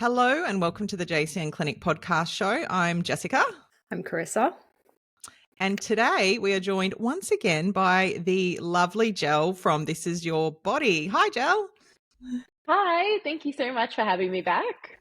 Hello and welcome to the JCN Clinic podcast show. I'm Jessica. I'm Carissa. And today we are joined once again by the lovely Jel from This Is Your Body. Hi, Jel. Hi, thank you so much for having me back.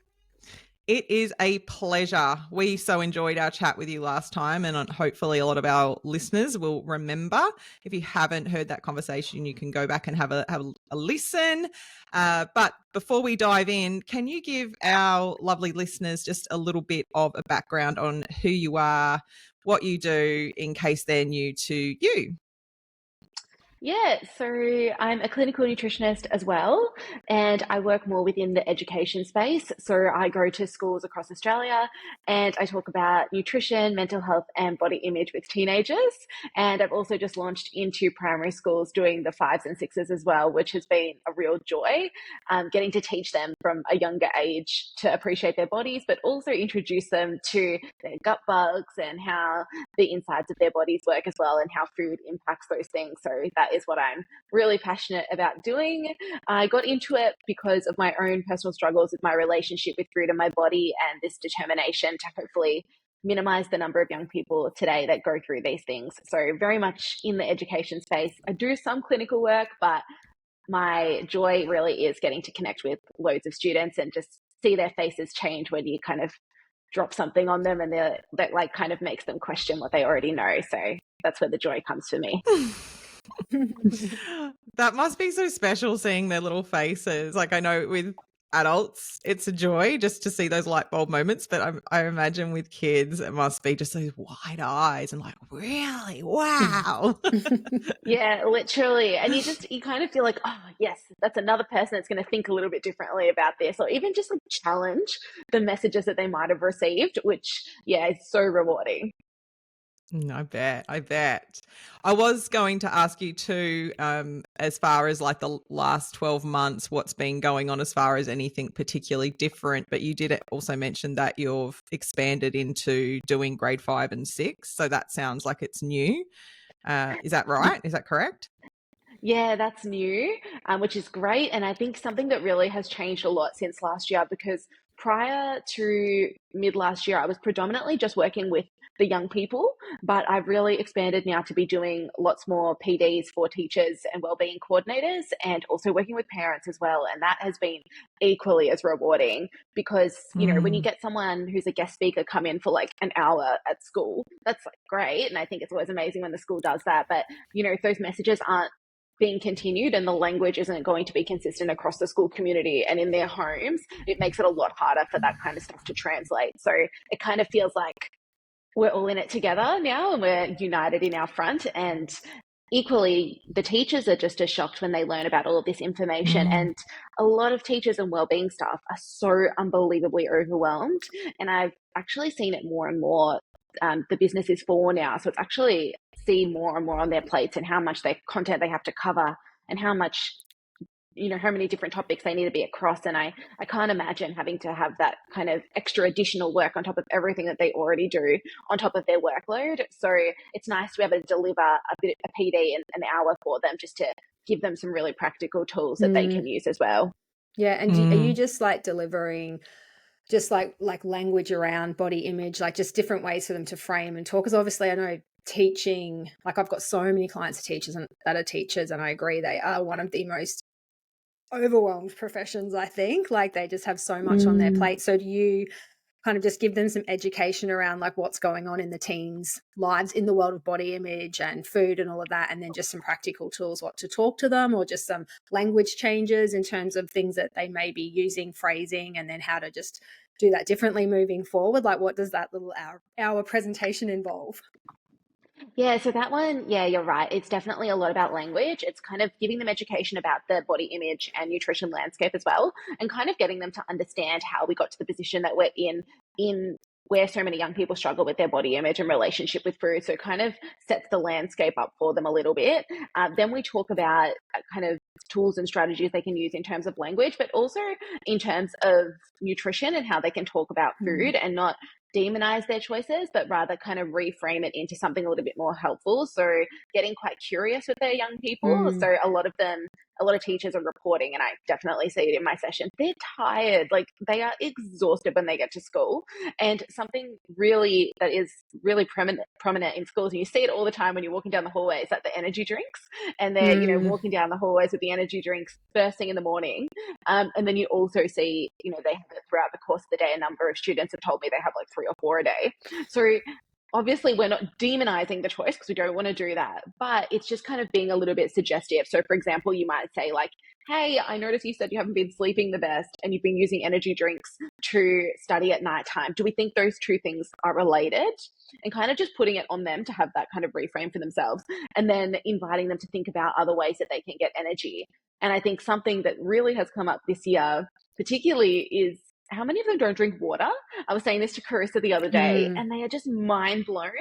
It is a pleasure. We so enjoyed our chat with you last time, and hopefully a lot of our listeners will remember. If you haven't heard that conversation, you can go back and have a listen. But before we dive in, can you give our lovely listeners just a little bit of a background on who you are, what you do, in case they're new to you? Yeah, so I'm a clinical nutritionist as well, and I work more within the education space. So I go to schools across Australia and I talk about nutrition, mental health, and body image with teenagers. And I've also just launched into primary schools doing the 5s and 6s as well, which has been a real joy, getting to teach them from a younger age to appreciate their bodies, but also introduce them to their gut bugs and how the insides of their bodies work as well and how food impacts those things. So that is what I'm really passionate about doing. I got into it because of my own personal struggles with my relationship with food and my body, and this determination to hopefully minimize the number of young people today that go through these things. So very much in the education space. I do some clinical work, but my joy really is getting to connect with loads of students and just see their faces change when you kind of drop something on them and that like kind of makes them question what they already know. So that's where the joy comes for me. That must be so special seeing their little faces. Like, I know with adults it's a joy just to see those light bulb moments, but I imagine with kids it must be just those wide eyes and like, really, wow. Yeah, literally. And you kind of feel like, oh yes, that's another person that's going to think a little bit differently about this, or even just like challenge the messages that they might have received, which is so rewarding. I bet. I was going to ask you too, as far as like the last 12 months, what's been going on as far as anything particularly different, but you did also mention that you've expanded into doing grade 5 and 6. So that sounds like it's new. Is that right? Is that correct? Yeah, that's new, which is great. And I think something that really has changed a lot since last year, because prior to mid last year, I was predominantly just working with the young people, but I've really expanded now to be doing lots more PDs for teachers and wellbeing coordinators, and also working with parents as well. And that has been equally as rewarding because, when you get someone who's a guest speaker come in for like an hour at school, that's like great. And I think it's always amazing when the school does that. But, if those messages aren't being continued and the language isn't going to be consistent across the school community and in their homes, it makes it a lot harder for that kind of stuff to translate. So it kind of feels like we're all in it together now and we're united in our front. And equally, the teachers are just as shocked when they learn about all of this information. And a lot of teachers and wellbeing staff are so unbelievably overwhelmed. And I've actually seen it more and more. The business is 4 now, so it's actually see more and more on their plates and how much content they have to cover and how much, how many different topics they need to be across. And I can't imagine having to have that kind of extra additional work on top of everything that they already do on top of their workload. So it's nice to be able to deliver a PD in an hour for them, just to give them some really practical tools that they can use as well. Yeah. And are you just like delivering just like language around body image, like just different ways for them to frame and talk? Because obviously I know teaching, like I've got so many clients that are teachers, and I agree they are one of the most overwhelmed professions, I think. Like they just have so much on their plate. So do you kind of just give them some education around like what's going on in the teens' lives in the world of body image and food and all of that, and then just some practical tools, what to talk to them, or just some language changes in terms of things that they may be using, phrasing, and then how to just do that differently moving forward? Like what does that little hour presentation involve? Yeah, so that one, you're right. It's definitely a lot about language. It's kind of giving them education about the body image and nutrition landscape as well, and kind of getting them to understand how we got to the position that we're in where so many young people struggle with their body image and relationship with food. So it kind of sets the landscape up for them a little bit. Then we talk about kind of tools and strategies they can use in terms of language, but also in terms of nutrition and how they can talk about food and not demonize their choices, but rather kind of reframe it into something a little bit more helpful. So getting quite curious with their young people. So a lot of them a lot of teachers are reporting, and I definitely see it in my session, they're tired. Like, they are exhausted when they get to school. And something really that is really prominent in schools, and you see it all the time when you're walking down the hallways, like the energy drinks, and they're, you know, walking down the hallways with the energy drinks first thing in the morning. And then you also see, you know, they have it throughout the course of the day. A number of students have told me they have like 3 or 4 a day. So obviously we're not demonizing the choice, because we don't want to do that, but it's just kind of being a little bit suggestive. So for example, you might say like, hey, I noticed you said you haven't been sleeping the best and you've been using energy drinks to study at nighttime. Do we think those two things are related? And kind of just putting it on them to have that kind of reframe for themselves, and then inviting them to think about other ways that they can get energy. And I think something that really has come up this year particularly is how many of them don't drink water. I was saying this to Carissa the other day, and they are just mind blown.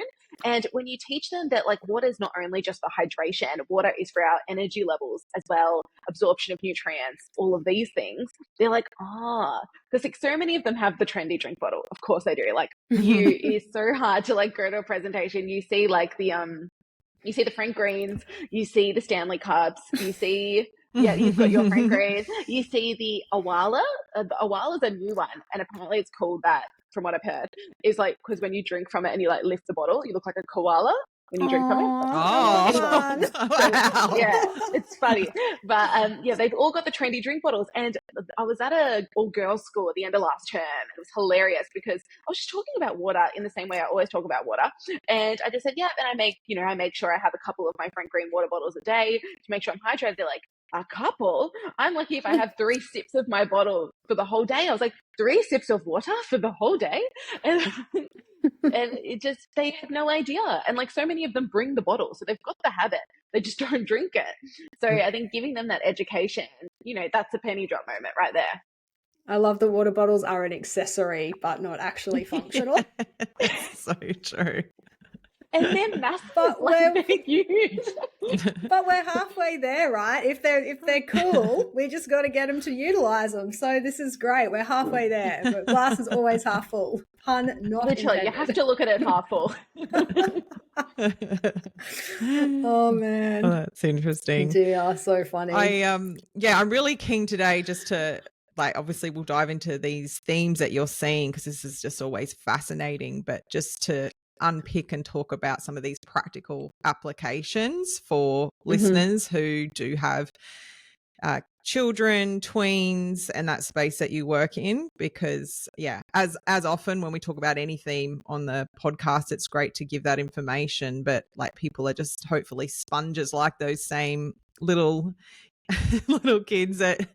And when you teach them that like water is not only just for hydration, water is for our energy levels as well, absorption of nutrients, all of these things, they're like, because like so many of them have the trendy drink bottle. Of course they do. Like it is so hard to like go to a presentation. You see like you see the Frank Greens, you see the Stanley Cups, you see, yeah, you've got your Frank Greens, you see the Awala. The Awala is a new one, and apparently it's called that, from what I've heard. Is like, because when you drink from it and you like lift the bottle, you look like a koala when you drink from it. Oh, wow. Yeah, it's funny. But yeah, they've all got the trendy drink bottles. And I was at a all-girls school at the end of last term. It was hilarious because I was just talking about water in the same way I always talk about water. And I just said, yeah, and I make sure I have a couple of my Frank Green water bottles a day to make sure I'm hydrated. They're like, a couple? I'm lucky if I have 3 sips of my bottle for the whole day. I was like, 3 sips of water for the whole day? And and it just, they have no idea. And like so many of them bring the bottle, so they've got the habit, they just don't drink it. So I think giving them that education, you know, that's a penny drop moment right there. I love the water bottles are an accessory but not actually functional. So true. And they're massive, But like they're huge. But we're halfway there, right? If they're cool, we just got to get them to utilize them. So this is great. We're halfway there. But glass is always half full. Pun not literally intended. You have to look at it half full. Oh man, that's interesting. Dear, so funny. I'm really keen today just to, like, obviously we'll dive into these themes that you're seeing, because this is just always fascinating, but just to unpick and talk about some of these practical applications for listeners who do have children, tweens, and that space that you work in. Because as often when we talk about any theme on the podcast, it's great to give that information, but like people are just hopefully sponges like those same little kids that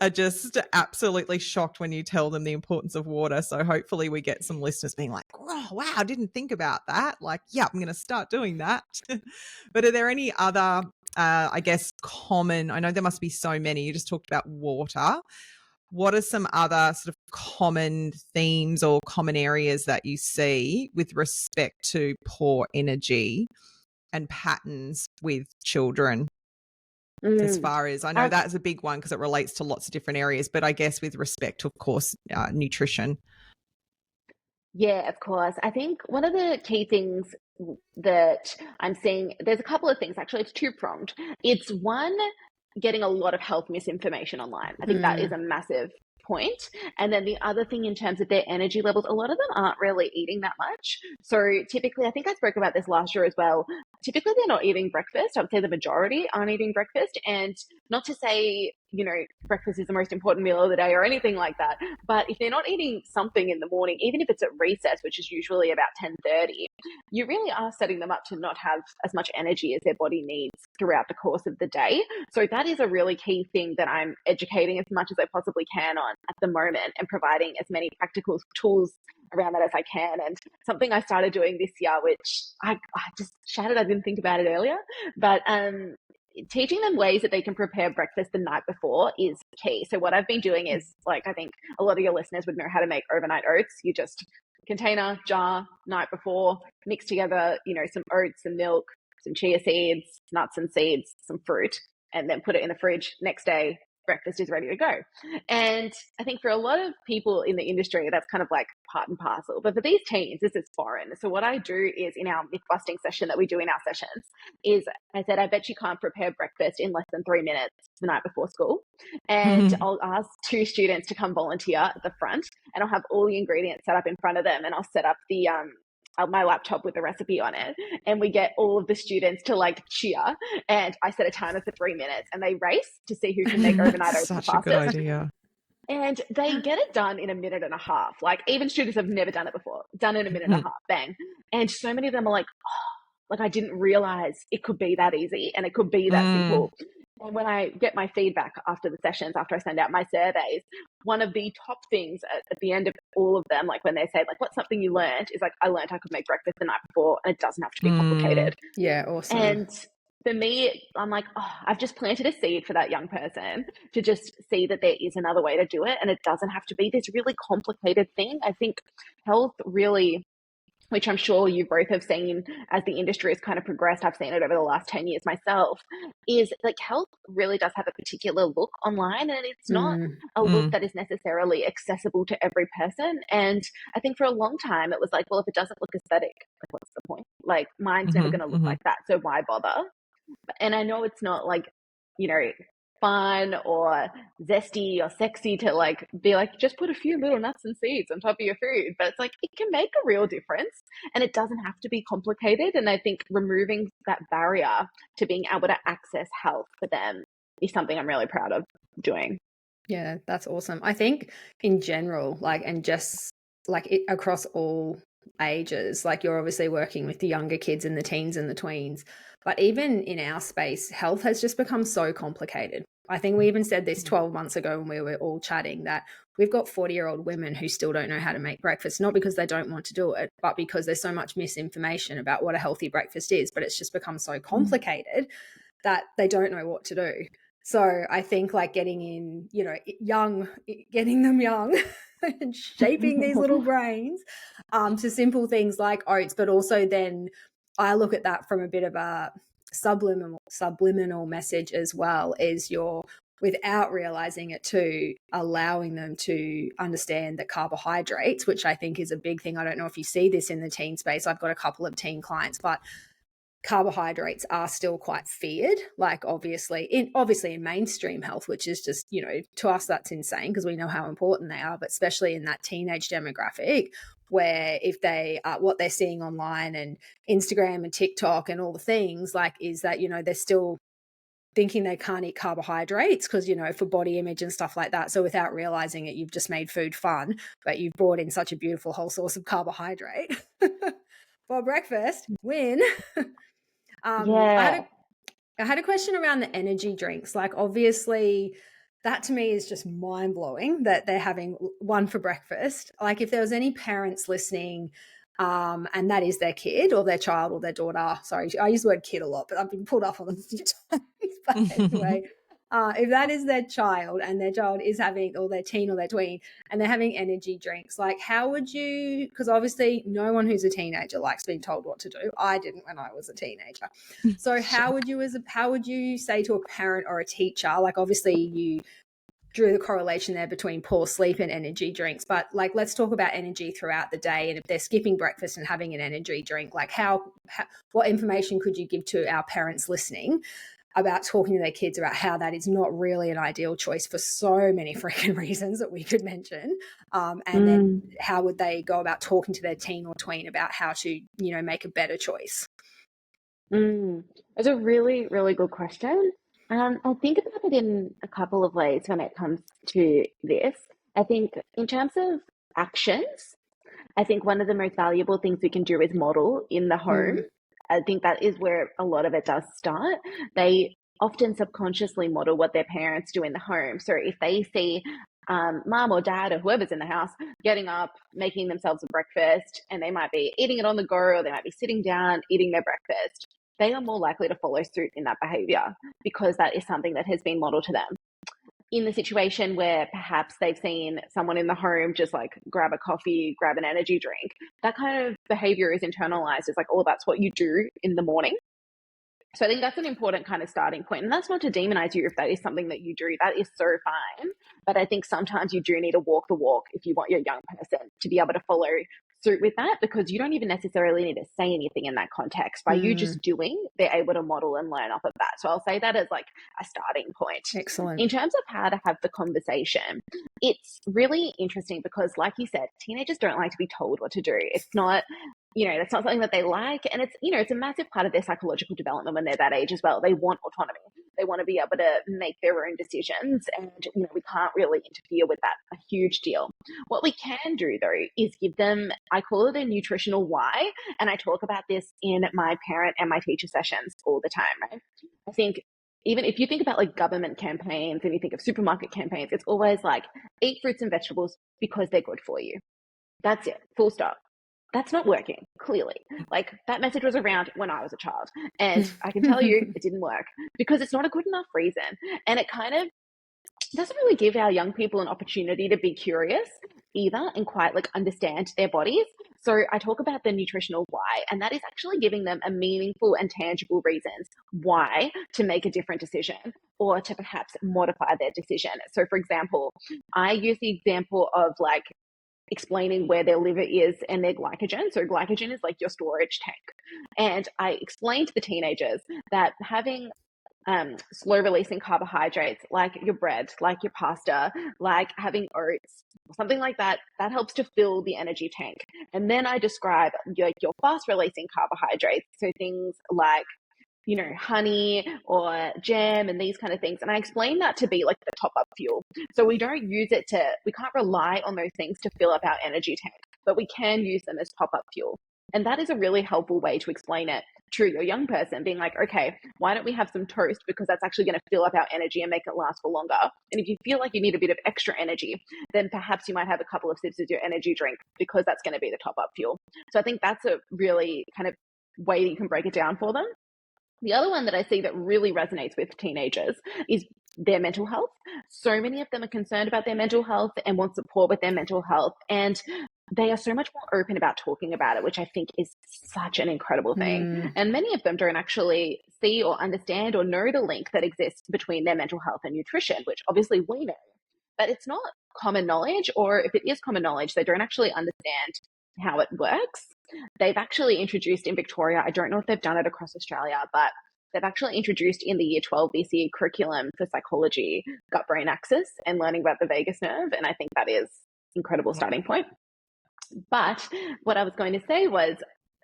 are just absolutely shocked when you tell them the importance of water. So hopefully we get some listeners being like, oh, wow, I didn't think about that. Like, yeah, I'm going to start doing that. But are there any other, I guess, common, I know there must be so many. You just talked about water. What are some other sort of common themes or common areas that you see with respect to poor energy and patterns with children? As far as I know, that's a big one because it relates to lots of different areas, but I guess with respect to, of course, nutrition. Yeah, of course. I think one of the key things that I'm seeing, there's a couple of things, actually, it's 2-pronged. It's one, getting a lot of health misinformation online. I think that is a massive point. And then the other thing in terms of their energy levels, a lot of them aren't really eating that much. So typically, I think I spoke about this last year as well, typically they're not eating breakfast. I would say the majority aren't eating breakfast. And not to say, you know, breakfast is the most important meal of the day or anything like that, but if they're not eating something in the morning, even if it's at recess, which is usually about 10:30, you really are setting them up to not have as much energy as their body needs throughout the course of the day. So that is a really key thing that I'm educating as much as I possibly can on at the moment, and providing as many practical tools around that as I can. And something I started doing this year, which I just shattered, I didn't think about it earlier, but teaching them ways that they can prepare breakfast the night before is key. So what I've been doing is, like, I think a lot of your listeners would know how to make overnight oats. You just container, jar, night before, mix together, you know, some oats, some milk, some chia seeds, nuts and seeds, some fruit, and then put it in the fridge. Next day, breakfast is ready to go. And I think for a lot of people in the industry, that's kind of like part and parcel. But for these teens, this is foreign. So what I do is in our myth busting session that we do in our sessions is I said, I bet you can't prepare breakfast in less than 3 minutes the night before school. And I'll ask 2 students to come volunteer at the front, and I'll have all the ingredients set up in front of them, and I'll set up the my laptop with the recipe on it, and we get all of the students to like cheer, and I set a timer for 3 minutes, and they race to see who can make overnight oats the Such a good fastest. idea. And they get it done in a minute and a half. Like even students have never done it before, done in a minute and a half, bang. And so many of them are like, oh, like I didn't realize it could be that easy and it could be that simple. And when I get my feedback after the sessions, after I send out my surveys, one of the top things at the end of all of them, like when they say, like, what's something you learned, is like, I learned I could make breakfast the night before and it doesn't have to be complicated. Yeah, awesome. And for me, I'm like, oh, I've just planted a seed for that young person to just see that there is another way to do it. And it doesn't have to be this really complicated thing. I think health really, which I'm sure you both have seen as the industry has kind of progressed, I've seen it over the last 10 years myself, is like health really does have a particular look online, and it's not a look that is necessarily accessible to every person. And I think for a long time it was like, well, if it doesn't look aesthetic, like what's the point? Like mine's never going to look like that, so why bother? And I know it's not like, you know, fun or zesty or sexy to like be like, just put a few little nuts and seeds on top of your food, but it's like it can make a real difference, and it doesn't have to be complicated. And I think removing that barrier to being able to access health for them is something I'm really proud of doing. Yeah, that's awesome. I think in general, like, and just like it across all ages, like you're obviously working with the younger kids and the teens and the tweens, but even in our space, health has just become so complicated. I think we even said this 12 months ago when we were all chatting, that we've got 40-year-old women who still don't know how to make breakfast, not because they don't want to do it, but because there's so much misinformation about what a healthy breakfast is, but it's just become so complicated that they don't know what to do. So I think like getting in, you know, getting them young and shaping these little brains to simple things like oats, but also then I look at that from a bit of a subliminal message as well, is you're, without realizing it too, allowing them to understand that carbohydrates, which I think is a big thing. I don't know if you see this in the teen space. I've got a couple of teen clients, but carbohydrates are still quite feared, like obviously in mainstream health, which is just, you know, to us that's insane because we know how important they are, but especially in that teenage demographic where if they what they're seeing online and Instagram and TikTok and all the things, like, is that, you know, they're still thinking they can't eat carbohydrates because, you know, for body image and stuff like that. So without realizing it, you've just made food fun, but you've brought in such a beautiful whole source of carbohydrate for breakfast. Win. I had a question around the energy drinks. Like, obviously, that to me is just mind blowing that they're having one for breakfast. Like, if there was any parents listening, and that is their kid or their child or their daughter. Sorry, I use the word kid a lot, but I've been pulled up on them a few times. But anyway, if that is their child and their child is having, or their teen or their tween, and they're having energy drinks, like how would you, because obviously no one who's a teenager likes being told what to do. I didn't when I was a teenager. So how would you say to a parent or a teacher, like obviously you drew the correlation there between poor sleep and energy drinks, but like let's talk about energy throughout the day, and if they're skipping breakfast and having an energy drink, like what information could you give to our parents listening about talking to their kids about how that is not really an ideal choice for so many freaking reasons that we could mention, and then how would they go about talking to their teen or tween about how to, you know, make a better choice? It's a really, really good question. I think about it in a couple of ways when it comes to this. I think in terms of actions, I think one of the most valuable things we can do is model in the home. I think that is where a lot of it does start. They often subconsciously model what their parents do in the home. So if they see mom or dad or whoever's in the house getting up, making themselves a breakfast, and they might be eating it on the go, or they might be sitting down eating their breakfast, they are more likely to follow suit in that behavior because that is something that has been modeled to them. In the situation where perhaps they've seen someone in the home just like grab a coffee, grab an energy drink, that kind of behavior is internalized. It's like, oh, that's what you do in the morning. So I think that's an important kind of starting point. And that's not to demonize you if that is something that you do. That is so fine. But I think sometimes you do need to walk the walk if you want your young person to be able to follow suit with that, because you don't even necessarily need to say anything in that context. By you just doing, they're able to model and learn off of that. So I'll say that as like a starting point. Excellent. In terms of how to have the conversation, it's really interesting because, like you said, teenagers don't like to be told what to do. It's not, that's not something that they like. And it's, it's a massive part of their psychological development when they're that age as well. They want autonomy. They want to be able to make their own decisions. And, we can't really interfere with that. A huge deal. What we can do, though, is give them, I call it a nutritional why. And I talk about this in my parent and my teacher sessions all the time, right? I think even if you think about like government campaigns and you think of supermarket campaigns, it's always like, eat fruits and vegetables because they're good for you. That's it. Full stop. That's not working, clearly. Like, that message was around when I was a child. And I can tell you it didn't work because it's not a good enough reason. And it kind of doesn't really give our young people an opportunity to be curious either and quite like understand their bodies. So I talk about the nutritional why, and that is actually giving them a meaningful and tangible reasons why to make a different decision or to perhaps modify their decision. So for example, I use the example of like explaining where their liver is and their glycogen. So glycogen is like your storage tank. And I explained to the teenagers that having slow releasing carbohydrates like your bread, like your pasta, like having oats, something like that, that helps to fill the energy tank. And then I describe your fast releasing carbohydrates. So things like, honey or jam and these kind of things. And I explain that to be like the top up fuel. So we don't use it we can't rely on those things to fill up our energy tank, but we can use them as top up fuel. And that is a really helpful way to explain it to your young person, being like, okay, why don't we have some toast? Because that's actually going to fill up our energy and make it last for longer. And if you feel like you need a bit of extra energy, then perhaps you might have a couple of sips of your energy drink because that's going to be the top up fuel. So I think that's a really kind of way that you can break it down for them. The other one that I see that really resonates with teenagers is their mental health. So many of them are concerned about their mental health and want support with their mental health. And they are so much more open about talking about it, which I think is such an incredible thing. And many of them don't actually see or understand or know the link that exists between their mental health and nutrition, which obviously we know. But it's not common knowledge, or if it is common knowledge, they don't actually understand how it works. They've actually introduced in Victoria, I don't know if they've done it across Australia, but they've actually introduced in the Year 12 BCE curriculum for psychology, gut-brain axis and learning about the vagus nerve. And I think that is incredible starting point. But what I was going to say was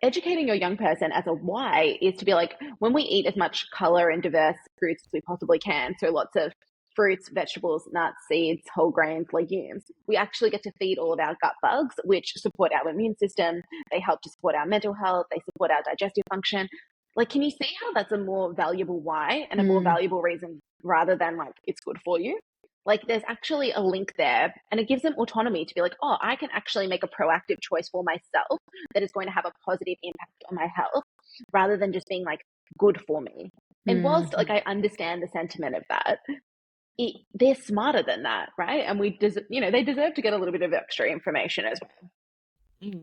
educating your young person as a why is to be like, when we eat as much color and diverse fruits as we possibly can, so lots of fruits, vegetables, nuts, seeds, whole grains, legumes, we actually get to feed all of our gut bugs, which support our immune system. They help to support our mental health. They support our digestive function. Like, can you see how that's a more valuable why and a more valuable reason rather than like, it's good for you? Like, there's actually a link there, and it gives them autonomy to be like, oh, I can actually make a proactive choice for myself that is going to have a positive impact on my health rather than just being like good for me. And whilst like I understand the sentiment of that, they're smarter than that, right? And they deserve to get a little bit of extra information as well.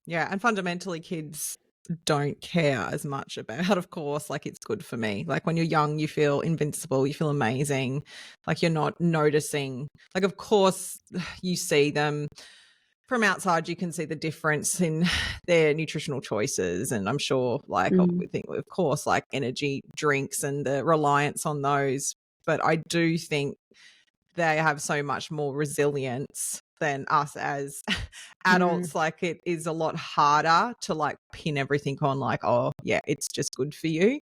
Yeah, and fundamentally kids don't care as much about, of course, like, it's good for me. Like, when you're young, you feel invincible, you feel amazing, like you're not noticing. Like, of course, you see them from outside, you can see the difference in their nutritional choices. And I'm sure, like, we think, of course, like energy drinks and the reliance on those. But I do think they have so much more resilience than us as adults. Like, it is a lot harder to like pin everything on like, oh yeah, it's just good for you.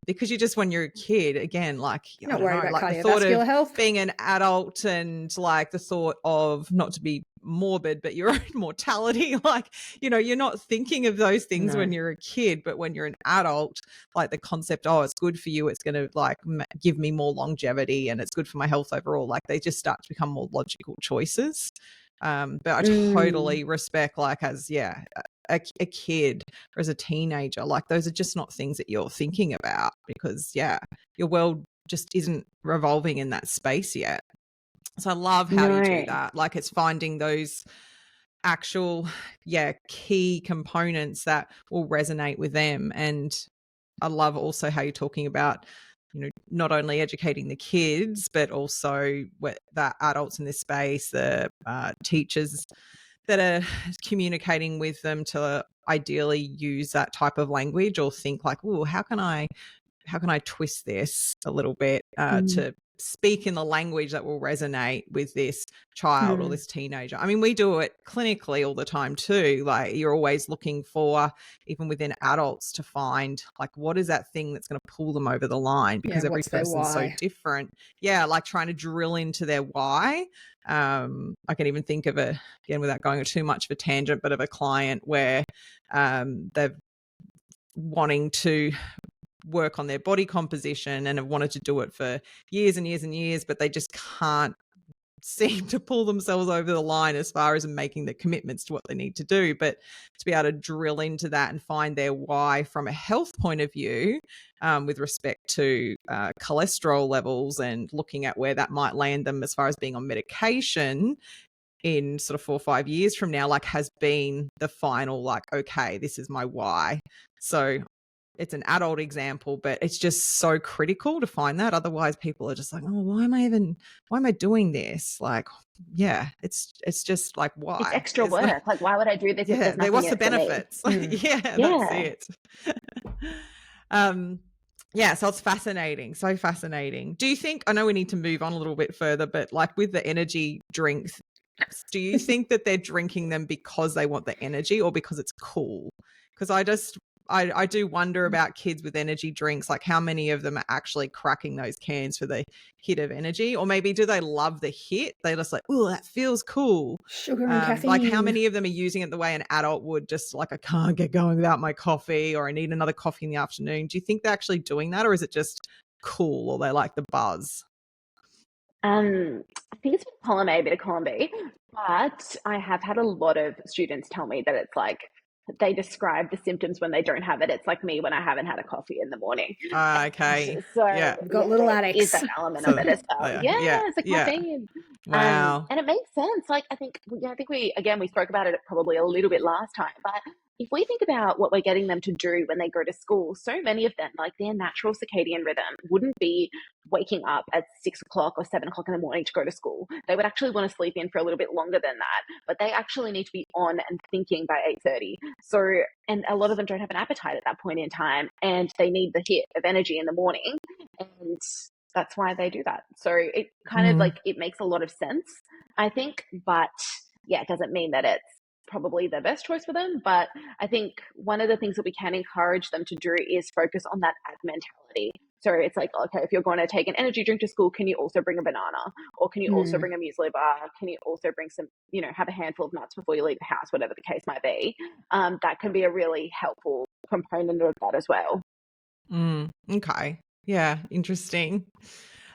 Because you just, when you're a kid, again, like, you're not worried about like the cardiovascular thought of health. being an adult and like the thought of, not to be morbid, but your own mortality, like, you're not thinking of those things when you're a kid, but when you're an adult, like the concept, oh, it's good for you, it's going to like give me more longevity and it's good for my health overall, like they just start to become more logical choices. But I totally respect, like, as a kid or as a teenager, like those are just not things that you're thinking about because your world just isn't revolving in that space yet. So I love how you do that. Like, it's finding those actual, key components that will resonate with them. And I love also how you're talking about, not only educating the kids, but also the adults in this space, the teachers that are communicating with them to ideally use that type of language or think like, oh, how can I twist this a little bit to speak in the language that will resonate with this child or this teenager. I mean, we do it clinically all the time too. Like, you're always looking for, even within adults, to find like, what is that thing that's going to pull them over the line, because every person's so different. Yeah, like trying to drill into their why. I can even think of again, without going too much of a tangent, but of a client where they've wanting to work on their body composition and have wanted to do it for years and years and years, but they just can't seem to pull themselves over the line as far as making the commitments to what they need to do. But to be able to drill into that and find their why from a health point of view, with respect to cholesterol levels and looking at where that might land them as far as being on medication in sort of 4 or 5 years from now, like, has been the final, like, okay, this is my why. So it's an adult example, but it's just so critical to find that. Otherwise people are just like, oh, why am I doing this? Like, yeah, it's just like, why? It's extra work. Like, why would I do this if there's nothing what's else the benefits? Yeah, that's it. Yeah, so it's fascinating. So fascinating. Do you think, I know we need to move on a little bit further, but like with the energy drinks, do you think that they're drinking them because they want the energy or because it's cool? Because I do wonder about kids with energy drinks, like how many of them are actually cracking those cans for the hit of energy, or maybe do they love the hit? They're just like, oh, that feels cool. Sugar and caffeine. Like, how many of them are using it the way an adult would, just like, I can't get going without my coffee, or I need another coffee in the afternoon? Do you think they're actually doing that, or is it just cool, or they like the buzz? I think it's bit column A, bit of column B, but I have had a lot of students tell me that it's like, they describe the symptoms when they don't have it. It's like me when I haven't had a coffee in the morning. Okay. So yeah, we've got little addicts. Is that element of it as well? It's the caffeine. Wow. And it makes sense. Like, I think we spoke about it probably a little bit last time, but if we think about what we're getting them to do when they go to school, so many of them, like, their natural circadian rhythm wouldn't be waking up at 6 o'clock or 7 o'clock in the morning to go to school. They would actually want to sleep in for a little bit longer than that, but they actually need to be on and thinking by 8:30. So, and a lot of them don't have an appetite at that point in time, and they need the hit of energy in the morning, and that's why they do that. So it kind of like, it makes a lot of sense, I think, but yeah, it doesn't mean that it's probably the best choice for them. But I think one of the things that we can encourage them to do is focus on that ag mentality. So it's like, okay, if you're going to take an energy drink to school, can you also bring a banana? Or can you also bring a muesli bar? Can you also bring some, have a handful of nuts before you leave the house, whatever the case might be? That can be a really helpful component of that as well. Okay. Yeah, interesting.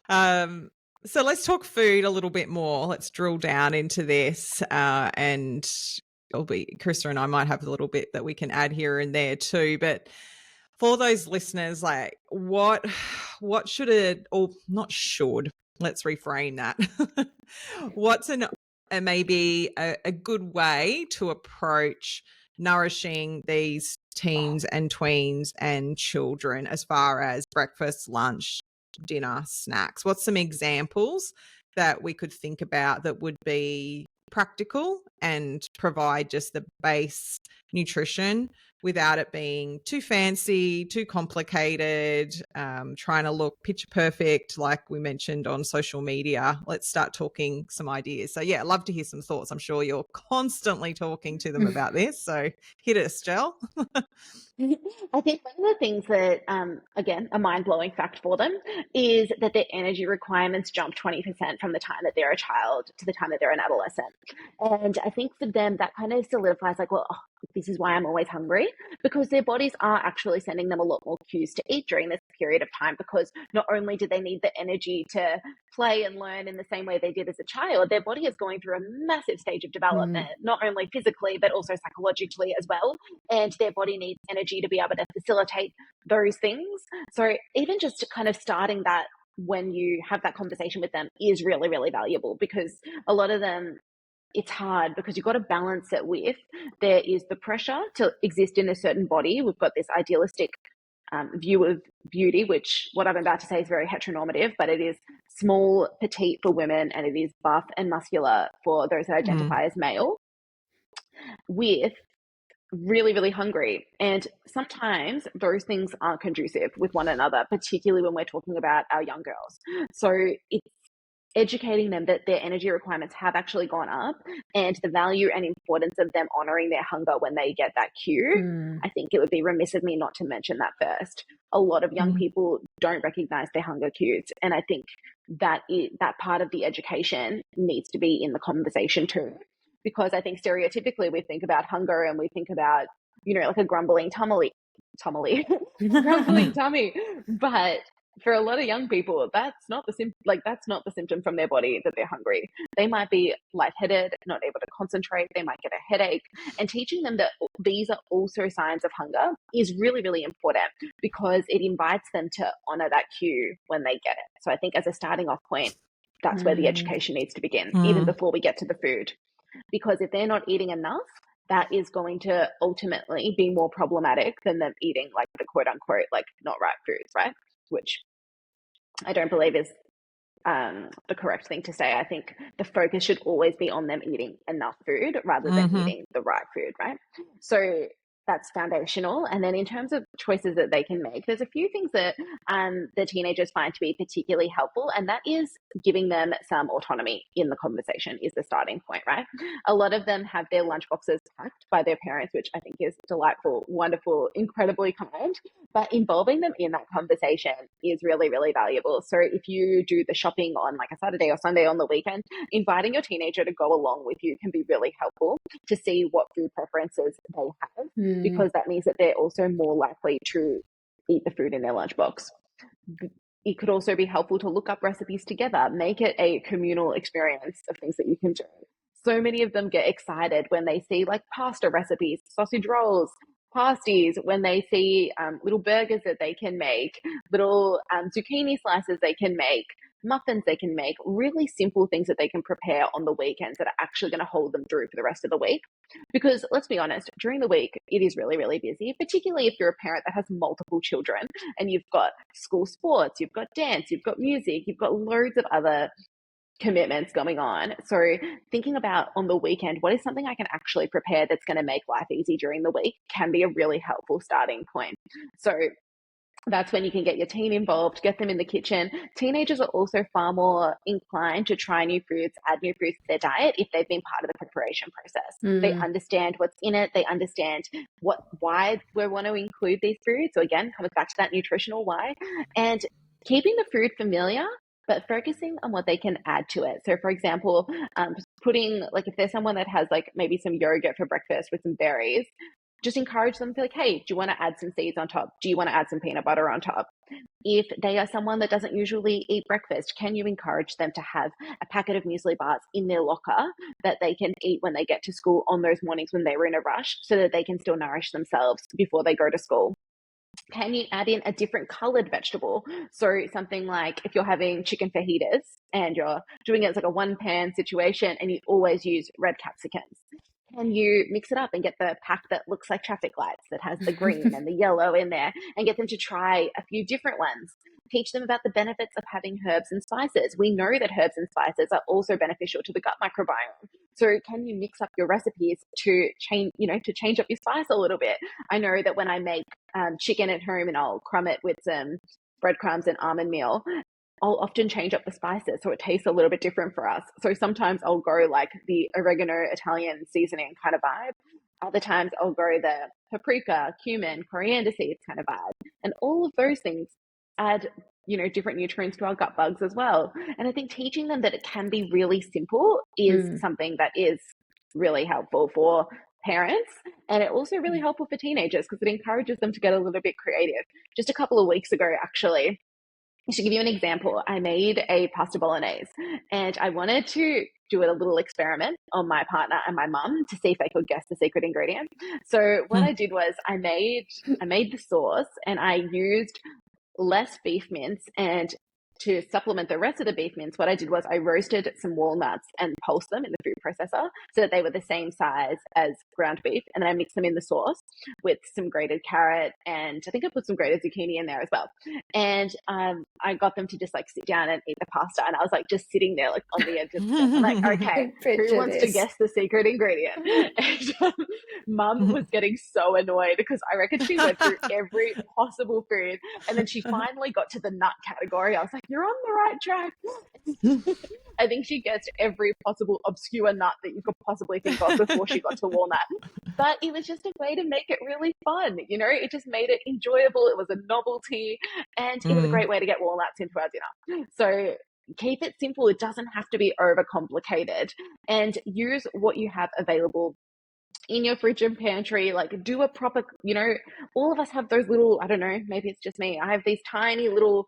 So let's talk food a little bit more. Let's drill down into this, and Carissa and I might have a little bit that we can add here and there too. But for those listeners, like, what should it, or not should, let's reframe that. What's maybe a good way to approach nourishing these teens and tweens and children as far as breakfast, lunch, dinner, snacks? What's some examples that we could think about that would be practical and provide just the base nutrition without it being too fancy, too complicated, trying to look picture perfect like we mentioned on social media? Let's start talking some ideas. So yeah, I'd love to hear some thoughts. I'm sure you're constantly talking to them about this. So hit us, Jel. I think one of the things that, again, a mind-blowing fact for them is that their energy requirements jump 20% from the time that they're a child to the time that they're an adolescent. And I think for them, that kind of solidifies like, well, this is why I'm always hungry, because their bodies are actually sending them a lot more cues to eat during this period of time, because not only do they need the energy to play and learn in the same way they did as a child, their body is going through a massive stage of development, not only physically, but also psychologically as well. And their body needs energy to be able to facilitate those things. So even just kind of starting that when you have that conversation with them is really, really valuable, because a lot of them, it's hard because you've got to balance it with, there is the pressure to exist in a certain body. We've got this idealistic view of beauty, which what I'm about to say is very heteronormative, but it is small, petite for women, and it is buff and muscular for those that identify as male, with really, really hungry. And sometimes those things aren't conducive with one another, particularly when we're talking about our young girls. So it's educating them that their energy requirements have actually gone up, and the value and importance of them honoring their hunger when they get that cue. I think it would be remiss of me not to mention that first. A lot of young people don't recognize their hunger cues, and I think that part of the education needs to be in the conversation too, because I think stereotypically we think about hunger and we think about, you know, like a grumbling grumbling tummy, but for a lot of young people, that's not the symptom from their body that they're hungry. They might be lightheaded, not able to concentrate. They might get a headache. And teaching them that these are also signs of hunger is really, really important, because it invites them to honor that cue when they get it. So I think as a starting off point, that's where the education needs to begin, even before we get to the food. Because if they're not eating enough, that is going to ultimately be more problematic than them eating like the quote unquote, like not right foods, right? Which I don't believe is the correct thing to say. I think the focus should always be on them eating enough food rather than eating the right food, right? So that's foundational. And then in terms of choices that they can make, there's a few things that the teenagers find to be particularly helpful, and that is giving them some autonomy in the conversation is the starting point, right? A lot of them have their lunchboxes packed by their parents, which I think is delightful, wonderful, incredibly kind, but involving them in that conversation is really, really valuable. So if you do the shopping on like a Saturday or Sunday on the weekend, inviting your teenager to go along with you can be really helpful to see what food preferences they have, because that means that they're also more likely to eat the food in their lunchbox. It could also be helpful to look up recipes together, make it a communal experience of things that you can do. So many of them get excited when they see like pasta recipes, sausage rolls, pasties, when they see little burgers that they can make, little zucchini slices they can make, muffins they can make, really simple things that they can prepare on the weekends that are actually going to hold them through for the rest of the week. Because let's be honest, during the week, it is really, really busy, particularly if you're a parent that has multiple children and you've got school sports, you've got dance, you've got music, you've got loads of other commitments going on. So thinking about on the weekend, what is something I can actually prepare that's going to make life easy during the week can be a really helpful starting point. So that's when you can get your teen involved, get them in the kitchen. Teenagers are also far more inclined to try new foods, add new foods to their diet if they've been part of the preparation process. They understand what's in it. They understand why we want to include these foods. So again, comes back to that nutritional why. And keeping the food familiar, but focusing on what they can add to it. So for example, putting, like if there's someone that has like maybe some yogurt for breakfast with some berries, just encourage them to like, hey, do you want to add some seeds on top? Do you want to add some peanut butter on top? If they are someone that doesn't usually eat breakfast, can you encourage them to have a packet of muesli bars in their locker that they can eat when they get to school on those mornings when they were in a rush, so that they can still nourish themselves before they go to school? Can you add in a different colored vegetable? So something like if you're having chicken fajitas and you're doing it as like a one pan situation and you always use red capsicums, can you mix it up and get the pack that looks like traffic lights that has the green and the yellow in there, and get them to try a few different ones? Teach them about the benefits of having herbs and spices. We know that herbs and spices are also beneficial to the gut microbiome. So can you mix up your recipes to change up your spice a little bit? I know that when I make chicken at home and I'll crumb it with some breadcrumbs and almond meal, I'll often change up the spices so it tastes a little bit different for us. So sometimes I'll go like the oregano Italian seasoning kind of vibe. Other times I'll go the paprika, cumin, coriander seeds kind of vibe. And all of those things add, different nutrients to our gut bugs as well. And I think teaching them that it can be really simple is something that is really helpful for parents, and it also really helpful for teenagers because it encourages them to get a little bit creative. Just a couple of weeks ago, actually, to give you an example, I made a pasta bolognese and I wanted to do a little experiment on my partner and my mum to see if they could guess the secret ingredient. So what I did was I made the sauce and I used less beef mince and to supplement the rest of the beef mince, what I did was I roasted some walnuts and pulsed them in the food processor so that they were the same size as ground beef. And then I mixed them in the sauce with some grated carrot, and I think I put some grated zucchini in there as well. And I got them to just like sit down and eat the pasta. And I was like just sitting there like on the edge of the desk. I'm like, okay, who wants to guess the secret ingredient? And Mum was getting so annoyed because I reckon she went through every possible food. And then she finally got to the nut category. I was like, you're on the right track. I think she guessed every possible obscure nut that you could possibly think of before she got to walnut. But it was just a way to make it really fun. You know, it just made it enjoyable. It was a novelty, and it was a great way to get walnuts into our dinner. So keep it simple. It doesn't have to be overcomplicated, and use what you have available in your fridge and pantry. Like, do a proper, you know, all of us have those little, I don't know, maybe it's just me, I have these tiny little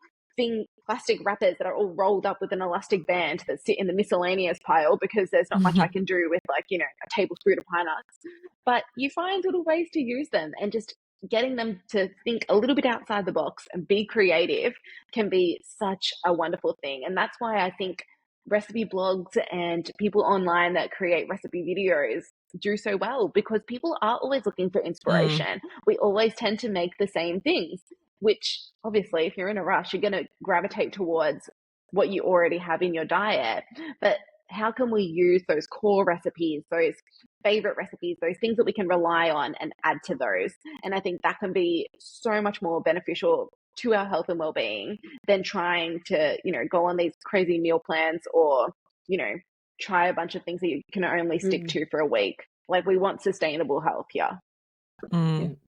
plastic wrappers that are all rolled up with an elastic band that sit in the miscellaneous pile because there's not much I can do with, like, you know, a tablespoon of pine nuts. But you find little ways to use them, and just getting them to think a little bit outside the box and be creative can be such a wonderful thing. And that's why I think recipe blogs and people online that create recipe videos do so well, because people are always looking for inspiration. We always tend to make the same things, which obviously if you're in a rush, you're going to gravitate towards what you already have in your diet. But how can we use those core recipes, those favorite recipes, those things that we can rely on, and add to those? And I think that can be so much more beneficial to our health and well-being than trying to, you know, go on these crazy meal plans, or, you know, try a bunch of things that you can only stick to for a week. Like, we want sustainable health here.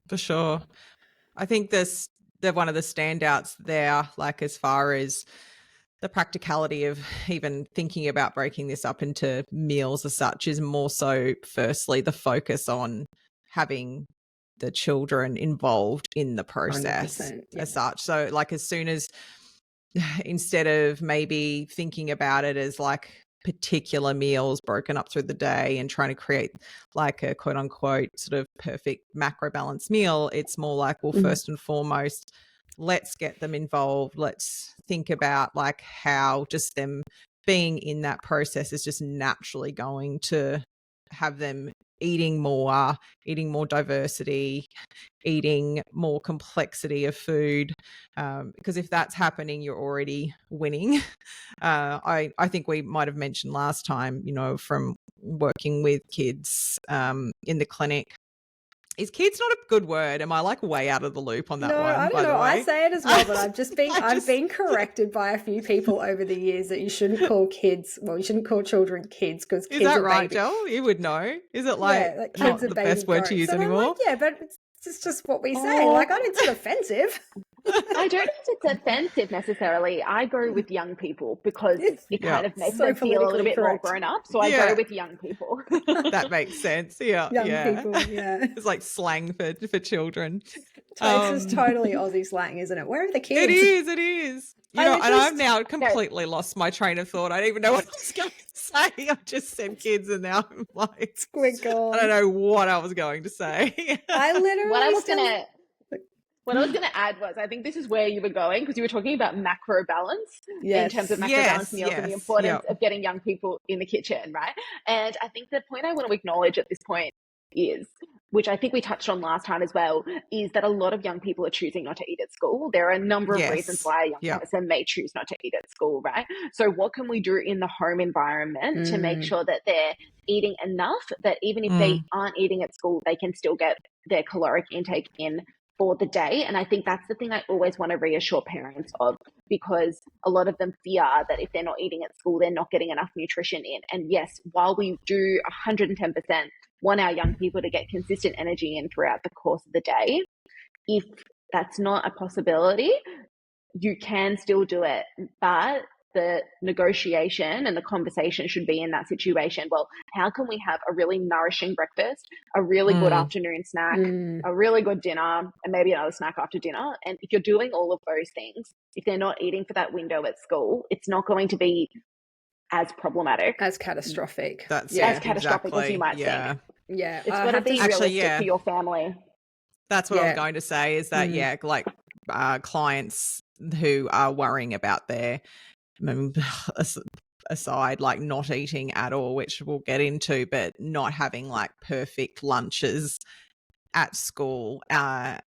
For sure. I think they're one of the standouts there, like as far as the practicality of even thinking about breaking this up into meals as such, is more so firstly the focus on having the children involved in the process as such. So like, as soon as, instead of maybe thinking about it as like particular meals broken up through the day and trying to create like a quote unquote sort of perfect macro balanced meal, it's more like, well, first and foremost, let's get them involved. Let's think about like how just them being in that process is just naturally going to have them eating more diversity, eating more complexity of food, because if that's happening, you're already winning. I think we might have mentioned last time, you know, from working with kids in the clinic. Is kids not a good word? Am I like way out of the loop on that one? No, I don't know. I say it as well, but I've been corrected by a few people over the years that you shouldn't call kids, well, you shouldn't call children kids, because kids are babies. Is that right, Joel? You would know. Is it like kids not the best word to use anymore? Like, yeah, but it's just what we say. Like, I don't think it's offensive. I don't think it's offensive necessarily. I go with young people because it kind of makes them feel a little bit more grown up. So I go with young people. That makes sense. Yeah. Young people, It's like slang for children. This is totally Aussie slang, isn't it? Where are the kids? It is. You know, and I've now completely lost my train of thought. I don't even know what I was going to say. I just said kids, and now I'm like, we're gone. I don't know what I was going to say. What I was going to add was, I think this is where you were going, because you were talking about macro balance in terms of macro balance meals and the importance of getting young people in the kitchen, right? And I think the point I want to acknowledge at this point is, which I think we touched on last time as well, is that a lot of young people are choosing not to eat at school. There are a number of reasons why a young person may choose not to eat at school, right? So what can we do in the home environment to make sure that they're eating enough, that even if they aren't eating at school, they can still get their caloric intake in for the day? And I think that's the thing I always want to reassure parents of, because a lot of them fear that if they're not eating at school, they're not getting enough nutrition in. And yes, while we do 110% want our young people to get consistent energy in throughout the course of the day, if that's not a possibility, you can still do it. But the negotiation and the conversation should be in that situation. Well, how can we have a really nourishing breakfast, a really good afternoon snack, a really good dinner, and maybe another snack after dinner? And if you're doing all of those things, if they're not eating for that window at school, it's not going to be as problematic, as catastrophic. As catastrophic as you might think. Yeah, it's got to be realistic for your family. That's what I was going to say, is that like clients who are worrying about their aside, like not eating at all, which we'll get into, but not having like perfect lunches at school, and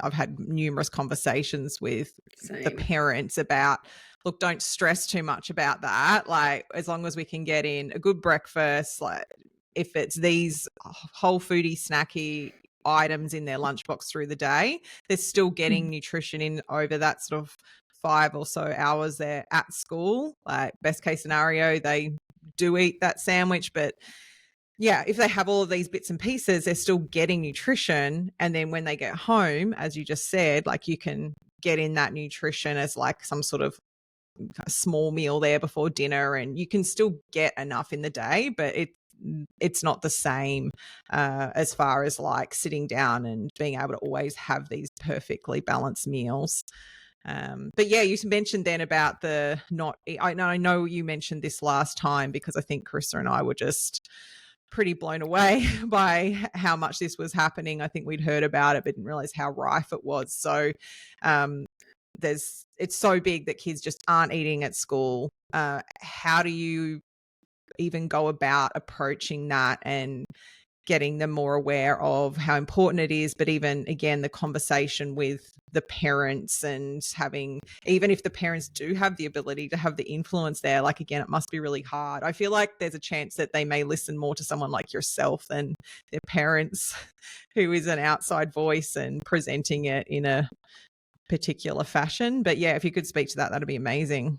I've had numerous conversations with the parents about, look, don't stress too much about that. Like, as long as we can get in a good breakfast, like if it's these whole foodie snacky items in their lunchbox through the day, they're still getting nutrition in over that sort of 5 or so hours they're at school. Like, best case scenario, they do eat that sandwich, but yeah, if they have all of these bits and pieces, they're still getting nutrition. And then when they get home, as you just said, like you can get in that nutrition as like some sort of a small meal there before dinner, and you can still get enough in the day, but it's not the same as far as like sitting down and being able to always have these perfectly balanced meals. But yeah, you mentioned then about the not, I know you mentioned this last time, because I think Carissa and I were just pretty blown away by how much this was happening. I think we'd heard about it, but didn't realize how rife it was. So it's so big that kids just aren't eating at school. How do you even go about approaching that and getting them more aware of how important it is, but even again the conversation with the parents, and having, even if the parents do have the ability to have the influence there, like again, it must be really hard. I feel like there's a chance that they may listen more to someone like yourself than their parents, who is an outside voice and presenting it in a particular fashion. But yeah, if you could speak to that, that'd be amazing.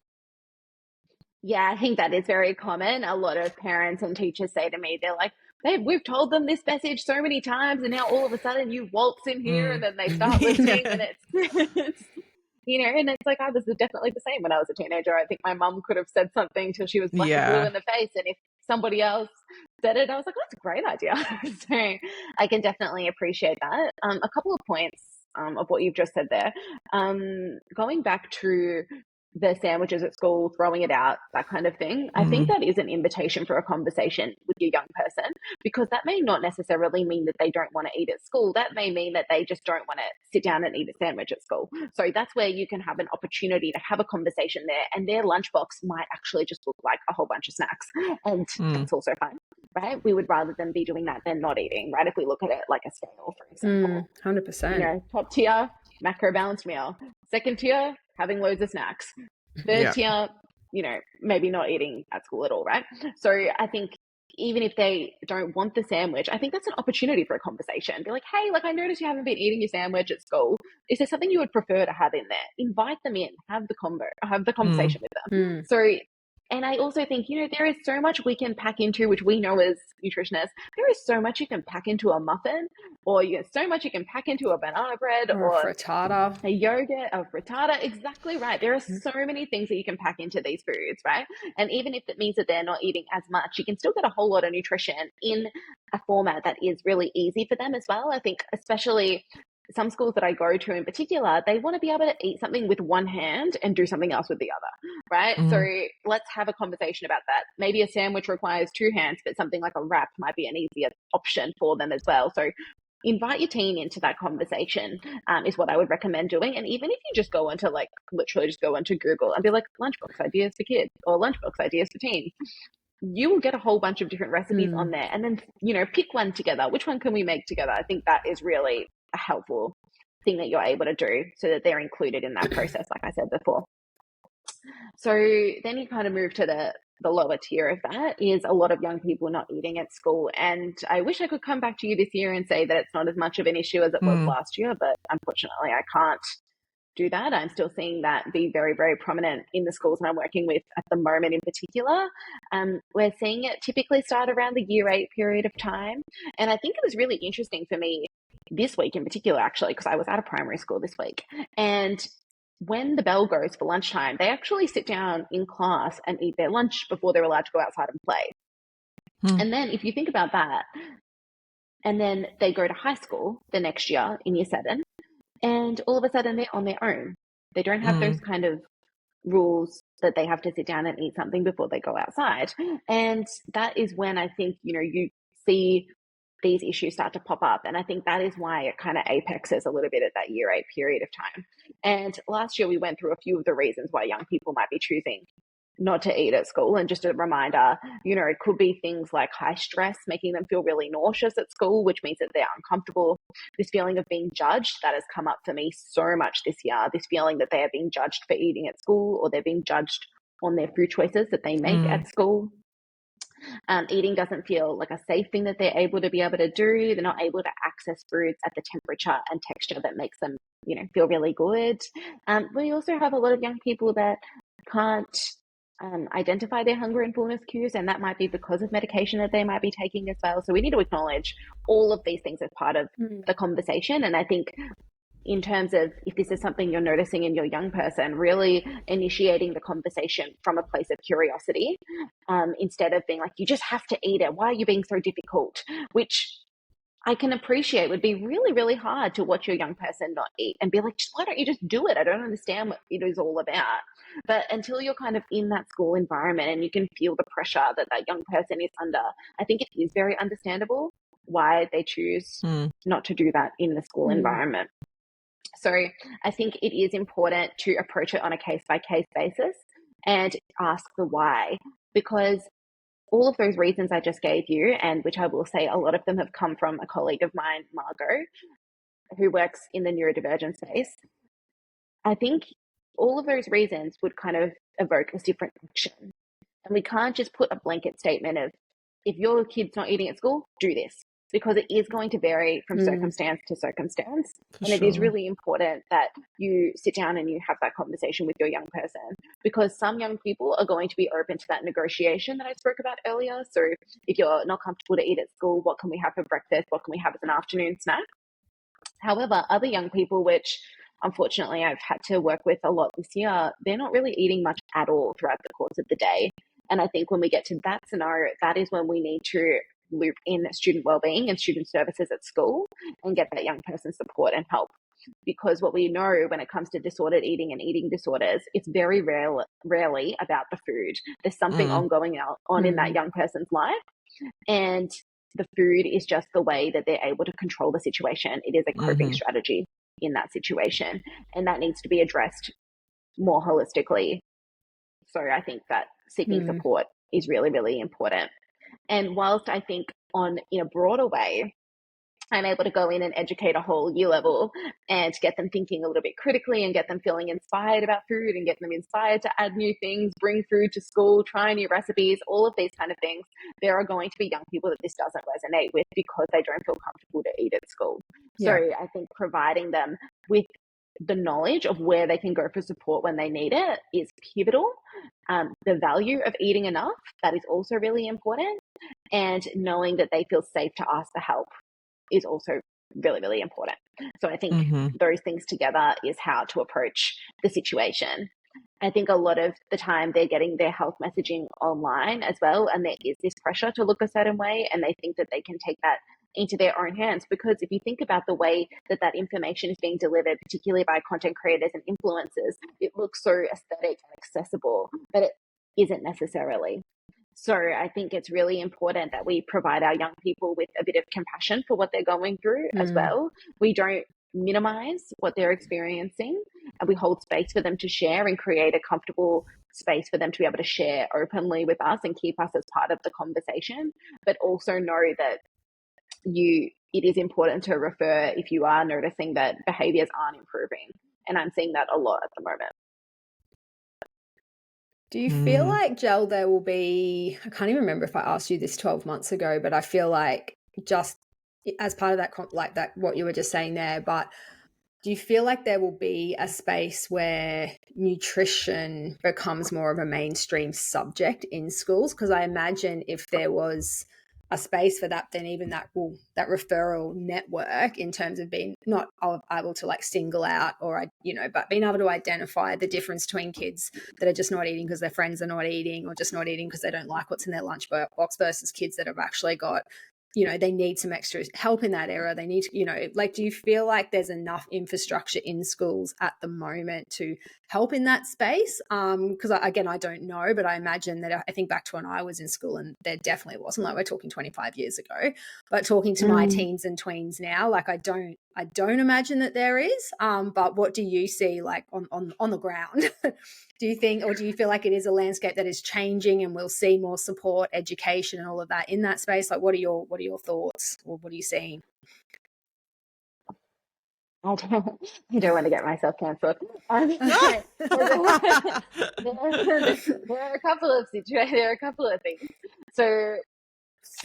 Yeah, I think that is very common. A lot of parents and teachers say to me, they're like, babe, we've told them this message so many times, and now all of a sudden you waltz in here and then they start listening and it's and it's like, I was definitely the same when I was a teenager. I think my mum could have said something till she was black and blue in the face, and if somebody else said it, I was like, that's a great idea. So I can definitely appreciate that. A couple of points of what you've just said there. Going back to the sandwiches at school, throwing it out, that kind of thing. I think that is an invitation for a conversation with your young person, because that may not necessarily mean that they don't want to eat at school. That may mean that they just don't want to sit down and eat a sandwich at school. So that's where you can have an opportunity to have a conversation there, and their lunchbox might actually just look like a whole bunch of snacks, and that's also fine, right? We would rather them be doing that than not eating, right? If we look at it like a scale, for example. 100%. Top tier, macro balanced meal. Second tier, having loads of snacks. Third tier, maybe not eating at school at all, right? So I think even if they don't want the sandwich, I think that's an opportunity for a conversation. Be like, hey, I noticed you haven't been eating your sandwich at school. Is there something you would prefer to have in there? Invite them in, have the conversation with them. So, and I also think, there is so much we can pack into, which we know as nutritionists, there is so much you can pack into a muffin, or so much you can pack into a banana bread, or a frittata, a yogurt, a frittata. Exactly right. There are so many things that you can pack into these foods, right? And even if it means that they're not eating as much, you can still get a whole lot of nutrition in a format that is really easy for them as well. I think especially some schools that I go to in particular, they want to be able to eat something with one hand and do something else with the other, right? So let's have a conversation about that. Maybe a sandwich requires two hands, but something like a wrap might be an easier option for them as well. So invite your teen into that conversation is what I would recommend doing. And even if you just go into literally just go into Google and be like, lunchbox ideas for kids or lunchbox ideas for teens, you will get a whole bunch of different recipes on there, and then, pick one together. Which one can we make together? I think that is really a helpful thing that you're able to do, so that they're included in that process, like I said before. So then you kind of move to the lower tier of that, is a lot of young people not eating at school. And I wish I could come back to you this year and say that it's not as much of an issue as it was last year, but unfortunately I can't do that. I'm still seeing that be very, very prominent in the schools that I'm working with at the moment in particular. We're seeing it typically start around the year 8 period of time. And I think it was really interesting for me this week in particular, actually, because I was at a primary school this week. And when the bell goes for lunchtime, they actually sit down in class and eat their lunch before they're allowed to go outside and play. And then if you think about that, and then they go to high school the next year in year 7, and all of a sudden they're on their own. They don't have those kind of rules that they have to sit down and eat something before they go outside. And that is when I think, you see these issues start to pop up. And I think that is why it kind of apexes a little bit at that year 8 period of time. And last year we went through a few of the reasons why young people might be choosing not to eat at school. And just a reminder, it could be things like high stress, making them feel really nauseous at school, which means that they're uncomfortable. This feeling of being judged, that has come up for me so much this year. This feeling that they are being judged for eating at school, or they're being judged on their food choices that they make at school. Eating doesn't feel like a safe thing that they're able to do. They're not able to access foods at the temperature and texture that makes them, feel really good. We also have a lot of young people that can't identify their hunger and fullness cues, and that might be because of medication that they might be taking as well. So we need to acknowledge all of these things as part of the conversation. And I think in terms of if this is something you're noticing in your young person, really initiating the conversation from a place of curiosity, instead of being like, you just have to eat it. Why are you being so difficult? Which I can appreciate would be really, really hard to watch your young person not eat and be like, why don't you just do it? I don't understand what it is all about. But until you're kind of in that school environment and you can feel the pressure that that young person is under, I think it is very understandable why they choose not to do that in the school environment. So I think it is important to approach it on a case-by-case basis and ask the why, because all of those reasons I just gave you, and which I will say a lot of them have come from a colleague of mine, Margot, who works in the neurodivergent space, I think all of those reasons would kind of evoke a different action. And we can't just put a blanket statement of, if your kid's not eating at school, do this. Because it is going to vary from circumstance to circumstance. And it is really important that you sit down and you have that conversation with your young person, because some young people are going to be open to that negotiation that I spoke about earlier. So if you're not comfortable to eat at school, what can we have for breakfast? What can we have as an afternoon snack? However, other young people, which unfortunately I've had to work with a lot this year, they're not really eating much at all throughout the course of the day. And I think when we get to that scenario, that is when we need to loop in student wellbeing and student services at school and get that young person support and help. Because what we know when it comes to disordered eating and eating disorders, it's very rarely about the food. There's something ongoing on in that young person's life, and the food is just the way that they're able to control the situation. It is a coping strategy in that situation, and that needs to be addressed more holistically. So I think that seeking support is really, really important. And whilst I think in a broader way, I'm able to go in and educate a whole year level and get them thinking a little bit critically and get them feeling inspired about food and get them inspired to add new things, bring food to school, try new recipes, all of these kind of things, there are going to be young people that this doesn't resonate with because they don't feel comfortable to eat at school. Yeah. So I think providing them with the knowledge of where they can go for support when they need it is pivotal. The value of eating enough, that is also really important. And knowing that they feel safe to ask for help is also really, really important. So I think those things together is how to approach the situation. I think a lot of the time they're getting their health messaging online as well, and there is this pressure to look a certain way, and they think that they can take that into their own hands. Because if you think about the way that that information is being delivered, particularly by content creators and influencers, it looks so aesthetic and accessible, but it isn't necessarily. So I think it's really important that we provide our young people with a bit of compassion for what they're going through as well. We don't minimize what they're experiencing, and we hold space for them to share and create a comfortable space for them to be able to share openly with us and keep us as part of the conversation, but also know that it is important to refer if you are noticing that behaviors aren't improving. And I'm seeing that a lot at the moment. Do you feel like, Jel, there will be, I can't even remember if I asked you this 12 months ago, but I feel like just as part of that, like that, what you were just saying there, but do you feel like there will be a space where nutrition becomes more of a mainstream subject in schools? Because I imagine if there was a space for that, then even that referral network in terms of being not able to like single out or, but being able to identify the difference between kids that are just not eating because their friends are not eating, or just not eating because they don't like what's in their lunch box, versus kids that have actually got you know, they need some extra help in that area. They need to, you know, like, do you feel like there's enough infrastructure in schools at the moment to help in that space? Because again, I don't know, but I imagine that, I think back to when I was in school, and there definitely wasn't, like, we're talking 25 years ago, but talking to my teens and tweens now, like, I don't imagine that there is. But what do you see, like, on the ground? Do you think, or do you feel like it is a landscape that is changing and we'll see more support, education, and all of that in that space? Like, what are your thoughts, or what are you seeing? I don't want to get myself cancelled. There are a couple of situations. There are a couple of things. So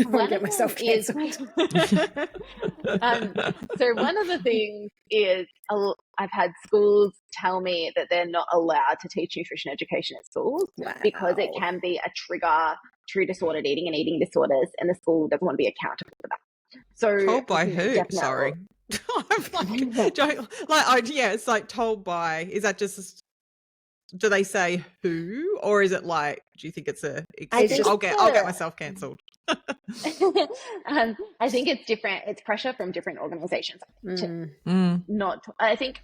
I want to get myself cancelled. So one of the things is, I've had schools tell me that they're not allowed to teach nutrition education at schools because it can be a trigger to disordered eating and eating disorders, and the school doesn't want to be accountable for that. So told by who? Sorry. It's like told by, is that just, do they say who, or is it like, do you think it's I'll get myself cancelled? I think it's different. It's pressure from different organizations. I think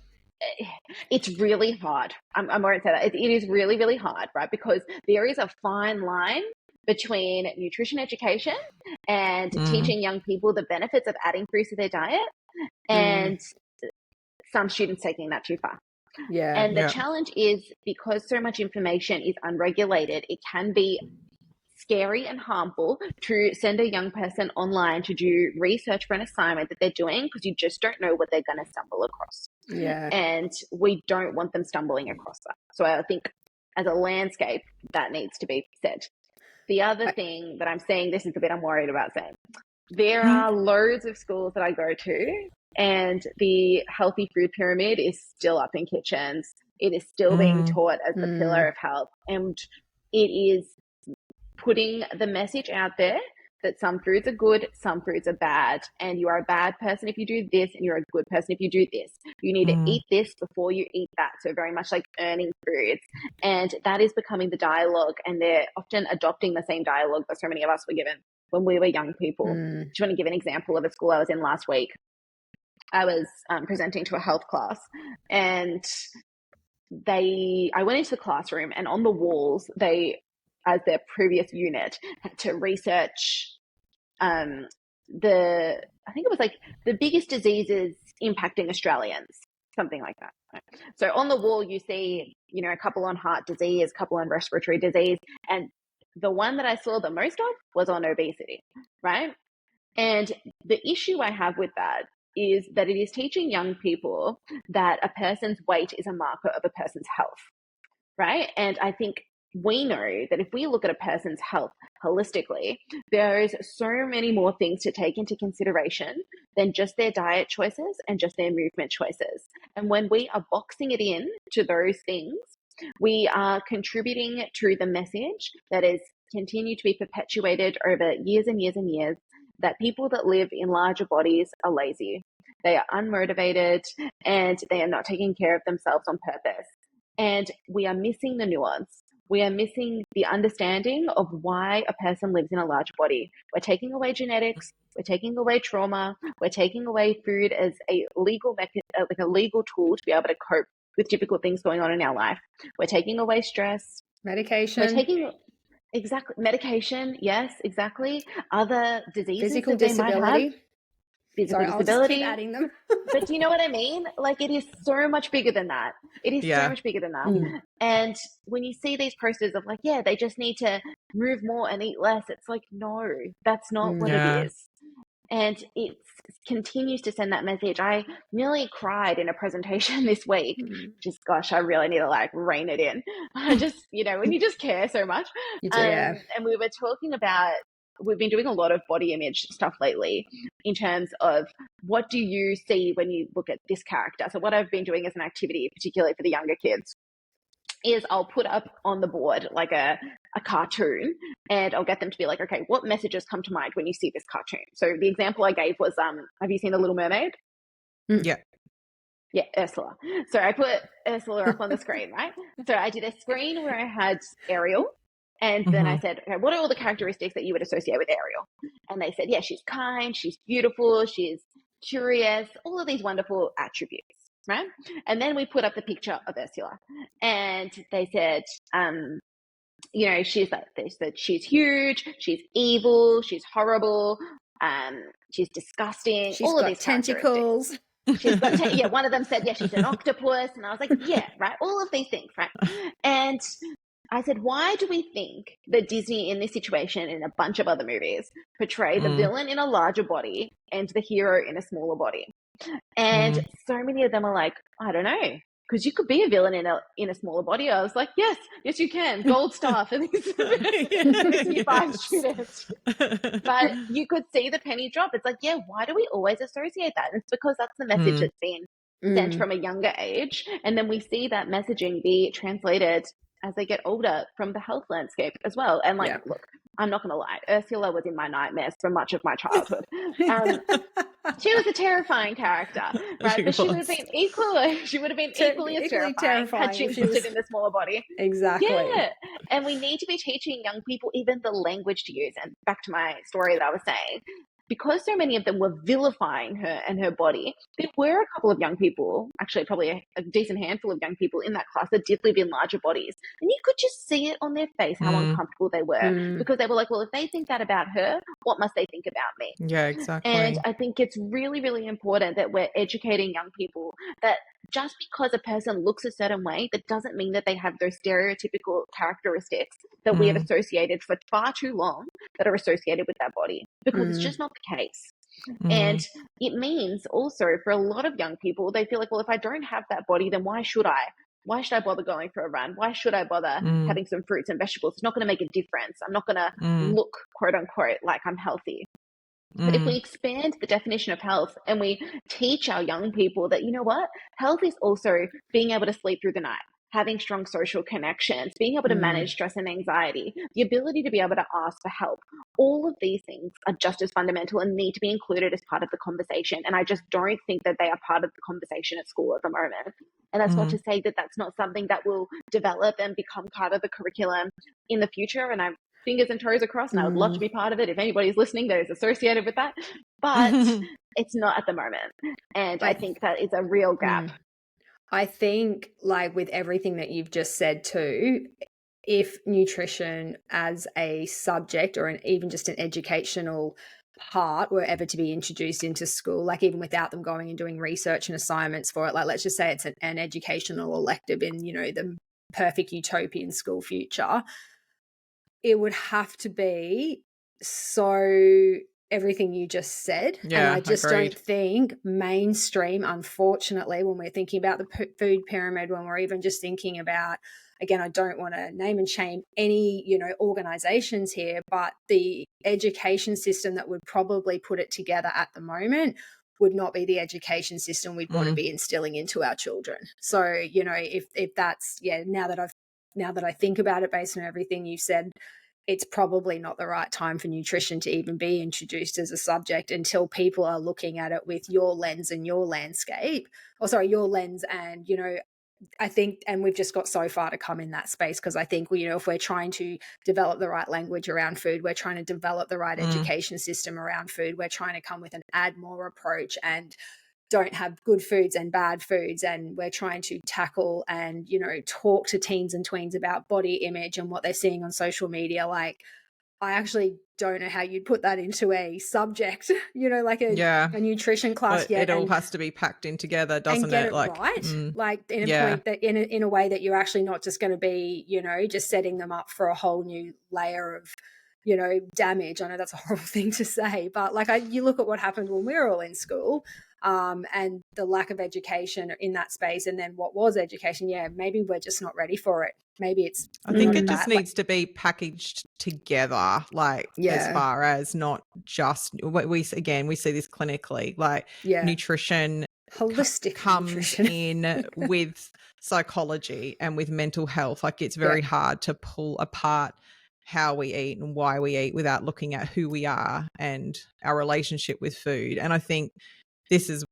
it's really hard. I won't say that. It is really, really hard, right? Because there is a fine line between nutrition education and teaching young people the benefits of adding fruits to their diet, and some students taking that too far. And the challenge is, because so much information is unregulated, it can be scary and harmful to send a young person online to do research for an assignment that they're doing, because you just don't know what they're going to stumble across. And we don't want them stumbling across that. So I think as a landscape, that needs to be said. The other thing that I'm saying, this is the bit I'm worried about saying, there are loads of schools that I go to, and the healthy food pyramid is still up in kitchens. It is still being taught as the pillar of health. And it is putting the message out there that some foods are good, some foods are bad, and you are a bad person if you do this, and you're a good person if you do this. You need to eat this before you eat that. So very much like earning foods. And that is becoming the dialogue, and they're often adopting the same dialogue that so many of us were given when we were young people. Do you want to give an example of a school I was in last week? I was presenting to a health class, and I went into the classroom, and on the walls, they, as their previous unit, had to research I think it was like the biggest diseases impacting Australians, something like that. Right? So on the wall, you see, you know, a couple on heart disease, a couple on respiratory disease, and the one that I saw the most of was on obesity, right? And the issue I have with that is that it is teaching young people that a person's weight is a marker of a person's health, right? And I think we know that if we look at a person's health holistically, there is so many more things to take into consideration than just their diet choices and just their movement choices. And when we are boxing it in to those things, we are contributing to the message that is continued to be perpetuated over years and years and years, that people that live in larger bodies are lazy. They are unmotivated, and they are not taking care of themselves on purpose. And we are missing the nuance. We are missing the understanding of why a person lives in a large body. We're taking away genetics. We're taking away trauma. We're taking away food as a legal like a legal tool to be able to cope with difficult things going on in our life. We're taking away stress. Medication. We're taking medication. Yes, exactly. Other diseases. Physical disability. Physical disability. I'll just keep adding them. But do you know what I mean? Like, it is so much bigger than that. It is so much bigger than that. And when you see these posters of like, they just need to move more and eat less, it's like, no, that's not what it is. And it continues to send that message. I nearly cried in a presentation this week. Just, gosh, I really need to like rein it in. I just, you know, when you just care so much. You do, and we were talking about, we've been doing a lot of body image stuff lately in terms of what do you see when you look at this character. So what I've been doing as an activity, particularly for the younger kids, is I'll put up on the board like a cartoon, and I'll get them to be like, okay, what messages come to mind when you see this cartoon? So the example I gave was, have you seen The Little Mermaid? Yeah, Ursula. So I put Ursula up on the screen, right? So I did a screen where I had Ariel, And then I said, okay, what are all the characteristics that you would associate with Ariel? And they said, yeah, she's kind, she's beautiful, she's curious, all of these wonderful attributes, right? And then we put up the picture of Ursula, and they said, you know, she's like, they said she's huge, she's evil, she's horrible, she's disgusting, she's all of got these tentacles. She's got, yeah, one of them said, yeah, she's an octopus. And I was like, yeah, right. All of these things, right? And I said, why do we think that Disney in this situation and a bunch of other movies portray the villain in a larger body and the hero in a smaller body? And so many of them are like, I don't know, because you could be a villain in a smaller body. I was like, yes, you can. Gold star for this year 5 student. But you could see the penny drop. It's like, yeah, why do we always associate that? And it's because that's the message that's been sent from a younger age. And then we see that messaging be translated as they get older from the health landscape as well. And like, look, I'm not going to lie, Ursula was in my nightmares for much of my childhood. She was a terrifying character, right? But she would have been equally as terrifying had she existed in the smaller body. Exactly. Yeah. And we need to be teaching young people even the language to use. And back to my story that I was saying, because so many of them were vilifying her and her body, there were a couple of young people, actually probably a decent handful of young people in that class that did live in larger bodies. And you could just see it on their face how uncomfortable they were, because they were like, well, if they think that about her, what must they think about me? Yeah, exactly. And I think it's really, really important that we're educating young people that just because a person looks a certain way, that doesn't mean that they have those stereotypical characteristics that we have associated for far too long that are associated with that body, because it's just not the case. And it means also for a lot of young people, they feel like, well, if I don't have that body, then why should I? Why should I bother going for a run? Why should I bother having some fruits and vegetables? It's not going to make a difference. I'm not going to look, quote unquote, like I'm healthy. But if we expand the definition of health and we teach our young people that, you know what, health is also being able to sleep through the night, having strong social connections, being able to manage stress and anxiety, the ability to be able to ask for help. All of these things are just as fundamental and need to be included as part of the conversation. And I just don't think that they are part of the conversation at school at the moment. And that's not to say that that's not something that will develop and become part of the curriculum in the future. And I'm fingers and toes across, and I would love to be part of it if anybody's listening that is associated with that. But it's not at the moment. And I think that is a real gap. I think, like with everything that you've just said too, if nutrition as a subject or even just an educational part were ever to be introduced into school, like even without them going and doing research and assignments for it, like let's just say it's an educational elective in, you know, the perfect utopian school future, it would have to be so everything you just said. Yeah, and I just agreed. don't think mainstream, unfortunately, when we're thinking about the food pyramid, when we're even just thinking about, again, I don't want to name and shame any, you know, organizations here, but the education system that would probably put it together at the moment would not be the education system we'd want to be instilling into our children. So, you know, if that's, now that I think about it based on everything you've said, it's probably not the right time for nutrition to even be introduced as a subject until people are looking at it with your lens and your landscape, your lens. And, you know, I think, and we've just got so far to come in that space, because I think, you know, if we're trying to develop the right language around food, we're trying to develop the right education system around food, we're trying to come with an add more approach and don't have good foods and bad foods, and we're trying to tackle and, you know, talk to teens and tweens about body image and what they're seeing on social media. Like, I actually don't know how you'd put that into a subject, you know, like a nutrition class. Well, it all has to be packed in together, doesn't and get it? it Like, right, like in a point that in a way that you're actually not just going to be, you know, just setting them up for a whole new layer of, you know, damage. I know that's a horrible thing to say, but like you look at what happened when we were all in school, and the lack of education in that space, and then what was education. Maybe we're just not ready for it. Maybe it's I think it just needs to be packaged together, like as far as not just we see this clinically, like nutrition holistic comes nutrition. in with psychology and with mental health. Like, it's very hard to pull apart how we eat and why we eat without looking at who we are and our relationship with food. And I think this is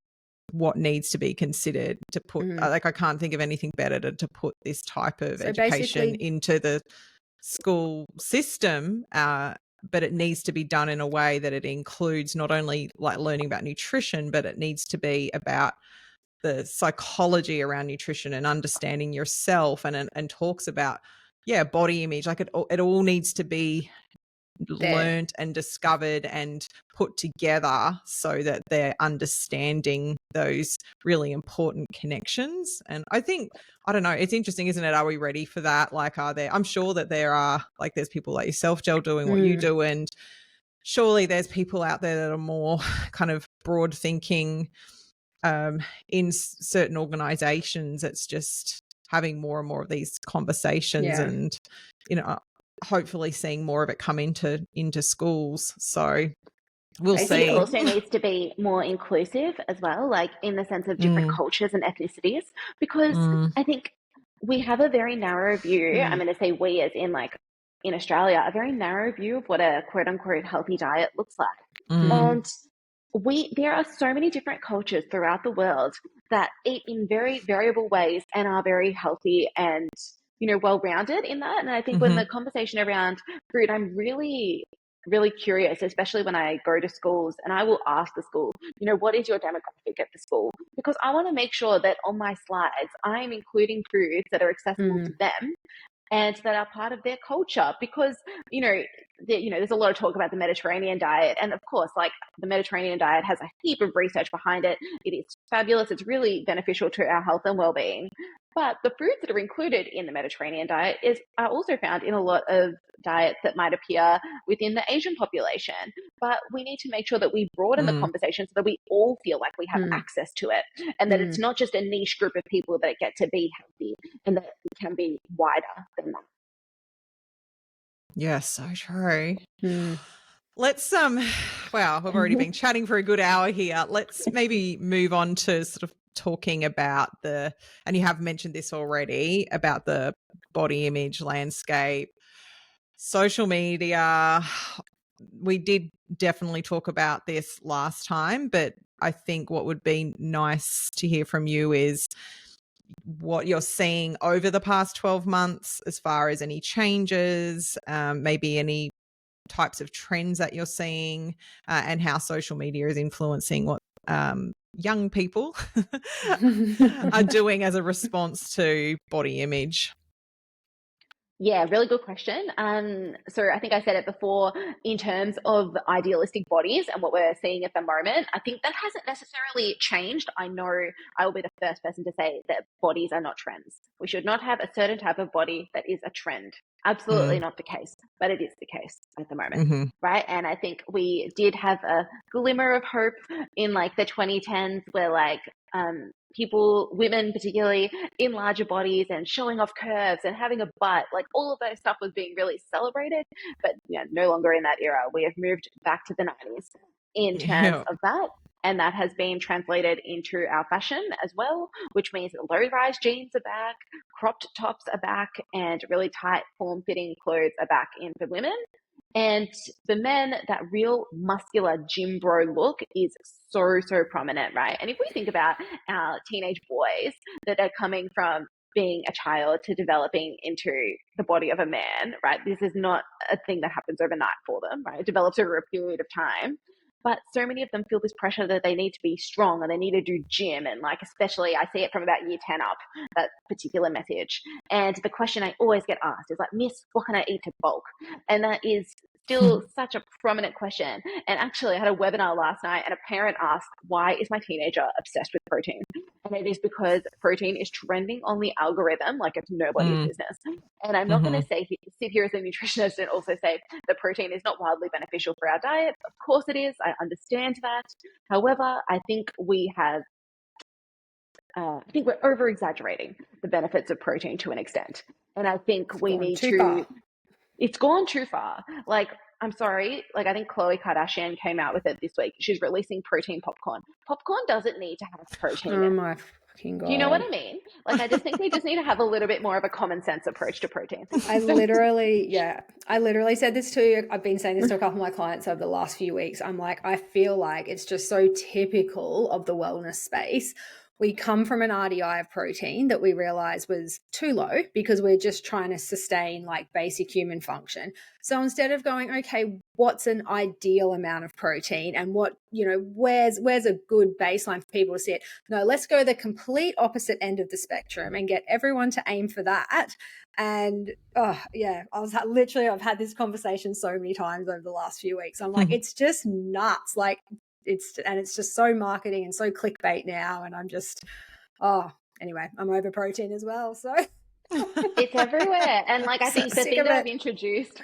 what needs to be considered to put, like, I can't think of anything better to put this type of education into the school system, but it needs to be done in a way that it includes not only like learning about nutrition, but it needs to be about the psychology around nutrition and understanding yourself, and talks about body image. Like it all needs to be learned and discovered and put together so that they're understanding those really important connections. And I think, I don't know, it's interesting, isn't it? Are we ready for that? Like, I'm sure that there are, like, there's people like yourself, Jel, doing what you do, and surely there's people out there that are more kind of broad thinking in certain organizations. It's just having more and more of these conversations, and hopefully seeing more of it come into schools. So we'll see. I think it also needs to be more inclusive as well, like in the sense of different cultures and ethnicities, because I think we have a very narrow view. I'm going to say we, as in like in Australia, a very narrow view of what a quote unquote healthy diet looks like. And there are so many different cultures throughout the world that eat in very variable ways and are very healthy and, well-rounded in that. And I think when the conversation around food, I'm really, really curious, especially when I go to schools, and I will ask the school, what is your demographic at the school? Because I want to make sure that on my slides, I'm including foods that are accessible to them and that are part of their culture, because there's a lot of talk about the Mediterranean diet, and of course, like, the Mediterranean diet has a heap of research behind it. It is fabulous. It's really beneficial to our health and well-being. But the foods that are included in the Mediterranean diet are also found in a lot of diets that might appear within the Asian population. But we need to make sure that we broaden the conversation so that we all feel like we have access to it, and that it's not just a niche group of people that get to be healthy, and that it can be wider than that. Yeah, so true. Let's wow, we've already been chatting for a good hour here. Let's maybe move on to sort of talking about and you have mentioned this already, about the body image landscape, social media. We did definitely talk about this last time, but I think what would be nice to hear from you is what you're seeing over the past 12 months as far as any changes, maybe any types of trends that you're seeing, and how social media is influencing what young people are doing as a response to body image. Yeah, really good question. So I think I said it before, in terms of idealistic bodies and what we're seeing at the moment, I think that hasn't necessarily changed. I know I will be the first person to say that bodies are not trends. We should not have a certain type of body that is a trend. Absolutely not the case, but it is the case at the moment, right? And I think we did have a glimmer of hope in like the 2010s, where like people, women particularly, in larger bodies and showing off curves and having a butt, like all of those stuff was being really celebrated, but no longer in that era. We have moved back to the 90s in terms of that. And that has been translated into our fashion as well, which means that low-rise jeans are back, cropped tops are back, and really tight form-fitting clothes are back in for women. And for men, that real muscular gym bro look is so, so prominent, right? And if we think about our teenage boys that are coming from being a child to developing into the body of a man, right? This is not a thing that happens overnight for them, right? It develops over a period of time. But so many of them feel this pressure that they need to be strong and they need to do gym. And like, especially I see it from about year 10 up, that particular message. And the question I always get asked is like, Miss, what can I eat to bulk? And that is still such a prominent question. And actually I had a webinar last night and a parent asked, why is my teenager obsessed with protein? And it is because protein is trending on the algorithm like it's nobody's business. And I'm not going to sit here as a nutritionist and also say that protein is not wildly beneficial for our diet. Of course it is. I understand that. However, I think we're over exaggerating the benefits of protein to an extent. And I think we need to, it's gone too far. Like, I'm sorry, like I think Khloe Kardashian came out with it this week. She's releasing protein popcorn. Popcorn doesn't need to have protein in it. My fucking God. Do you know what I mean? Like, I just think we just need to have a little bit more of a common sense approach to protein. I literally said this to, I've been saying this to a couple of my clients over the last few weeks. I'm like, I feel like it's just so typical of the wellness space we come from an RDI of protein that we realized was too low because we're just trying to sustain like basic human function. So instead of going, okay, what's an ideal amount of protein and what, where's a good baseline for people to sit? No, let's go the complete opposite end of the spectrum and get everyone to aim for that. And I've had this conversation so many times over the last few weeks. I'm like, it's just nuts. Like, it's just so marketing and so clickbait now, and I'm just anyway, I'm over protein as well, so it's everywhere. And like I think the thing that I've introduced,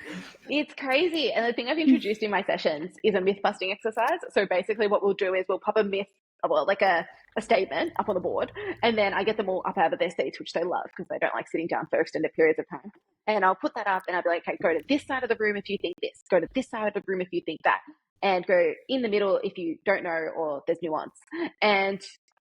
it's crazy, and the thing I've introduced in my sessions is a myth busting exercise. So basically what we'll do is we'll pop a myth, like a statement up on the board, and then I get them all up out of their seats, which they love because they don't like sitting down for extended periods of time. And I'll put that up and I'll be like, okay, go to this side of the room if you think this, go to this side of the room if you think that, and go in the middle if you don't know or there's nuance. And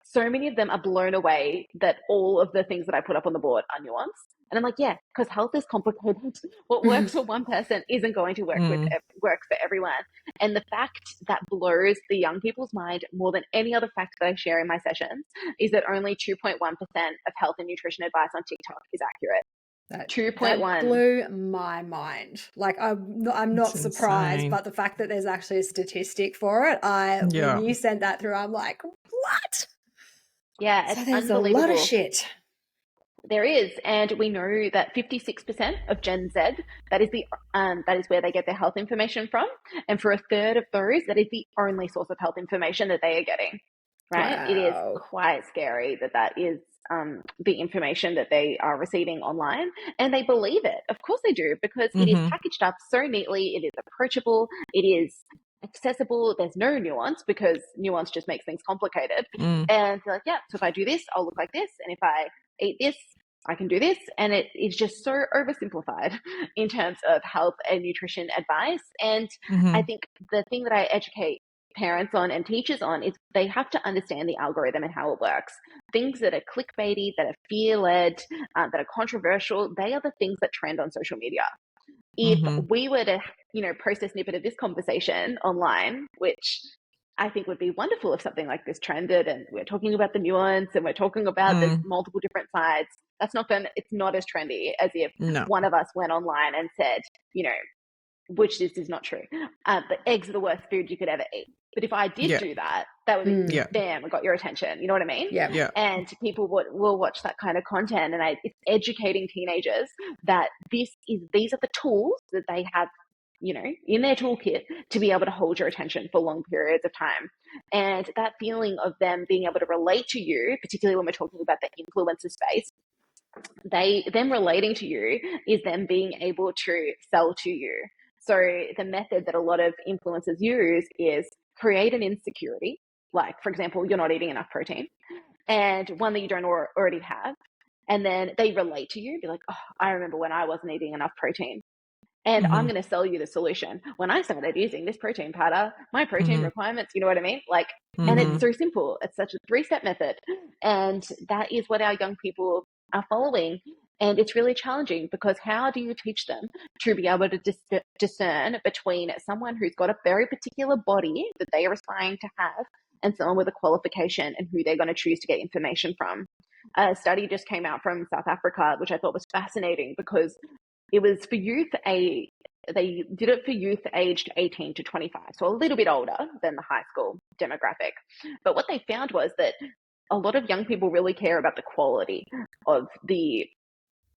so many of them are blown away that all of the things that I put up on the board are nuanced. And I'm like, yeah, because health is complicated. What works for one person isn't going to work for everyone. And the fact that blows the young people's mind more than any other fact that I share in my sessions is that only 2.1% of health and nutrition advice on TikTok is accurate. 2.1 that blew my mind. Like I'm not surprised, but the fact that there's actually a statistic for it, when you sent that through, I'm like, what? Yeah, it's there's unbelievable. A lot of shit. There is, and we know that 56% of Gen Z, that is where they get their health information from, and for a third of those, that is the only source of health information that they are getting. Right? Wow. It is quite scary that is the information that they are receiving online, and they believe it. Of course they do, because it is packaged up so neatly. It is approachable. It is accessible. There's no nuance, because nuance just makes things complicated. And they're like, yeah, so if I do this, I'll look like this, and if I eat this, I can do this. And it is just so oversimplified in terms of health and nutrition advice. And I think the thing that I educate parents on and teachers on is they have to understand the algorithm and how it works. Things that are clickbaity, that are fear-led, that are controversial, they are the things that trend on social media. If we were to, post a snippet of this conversation online, which I think would be wonderful if something like this trended, and we're talking about the nuance and we're talking about there's multiple different sides, it's not as trendy as if one of us went online and said, which this is not true, but eggs are the worst food you could ever eat. But if I did do that, that would be, bam, I got your attention. You know what I mean? Yeah. And people will watch that kind of content, and it's educating teenagers that these are the tools that they have, in their toolkit to be able to hold your attention for long periods of time. And that feeling of them being able to relate to you, particularly when we're talking about the influencer space, them relating to you is them being able to sell to you. So the method that a lot of influencers use is create an insecurity. Like, for example, you're not eating enough protein, and one that you don't already have. And then they relate to you, be like, oh, I remember when I wasn't eating enough protein. And I'm going to sell you the solution. When I started using this protein powder, my protein requirements, you know what I mean? Like, and it's so simple. It's such a 3-step method. And that is what our young people are following. And it's really challenging, because how do you teach them to be able to discern between someone who's got a very particular body that they are aspiring to have and someone with a qualification, and who they're going to choose to get information from? A study just came out from South Africa, which I thought was fascinating, because it was for youth. They did it for youth aged 18 to 25, so a little bit older than the high school demographic. But what they found was that a lot of young people really care about the quality of the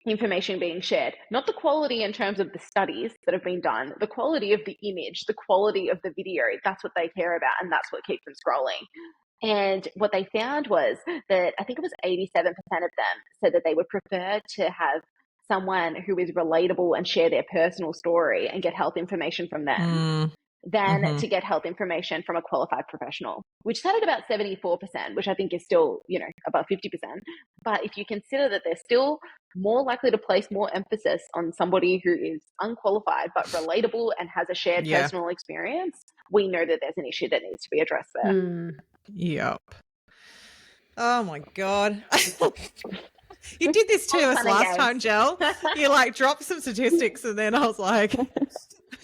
information being shared, not the quality in terms of the studies that have been done, the quality of the image, the quality of the video. That's what they care about, and that's what keeps them scrolling. And what they found was that I think it was 87% of them said that they would prefer to have someone who is relatable and share their personal story and get health information from them than to get health information from a qualified professional, which sat at about 74%, which I think is still, above 50%. But if you consider that they're still more likely to place more emphasis on somebody who is unqualified but relatable and has a shared personal experience, we know that there's an issue that needs to be addressed there. Yep. Oh my God. You did this to us last time, Jel. You dropped some statistics, and then I was like,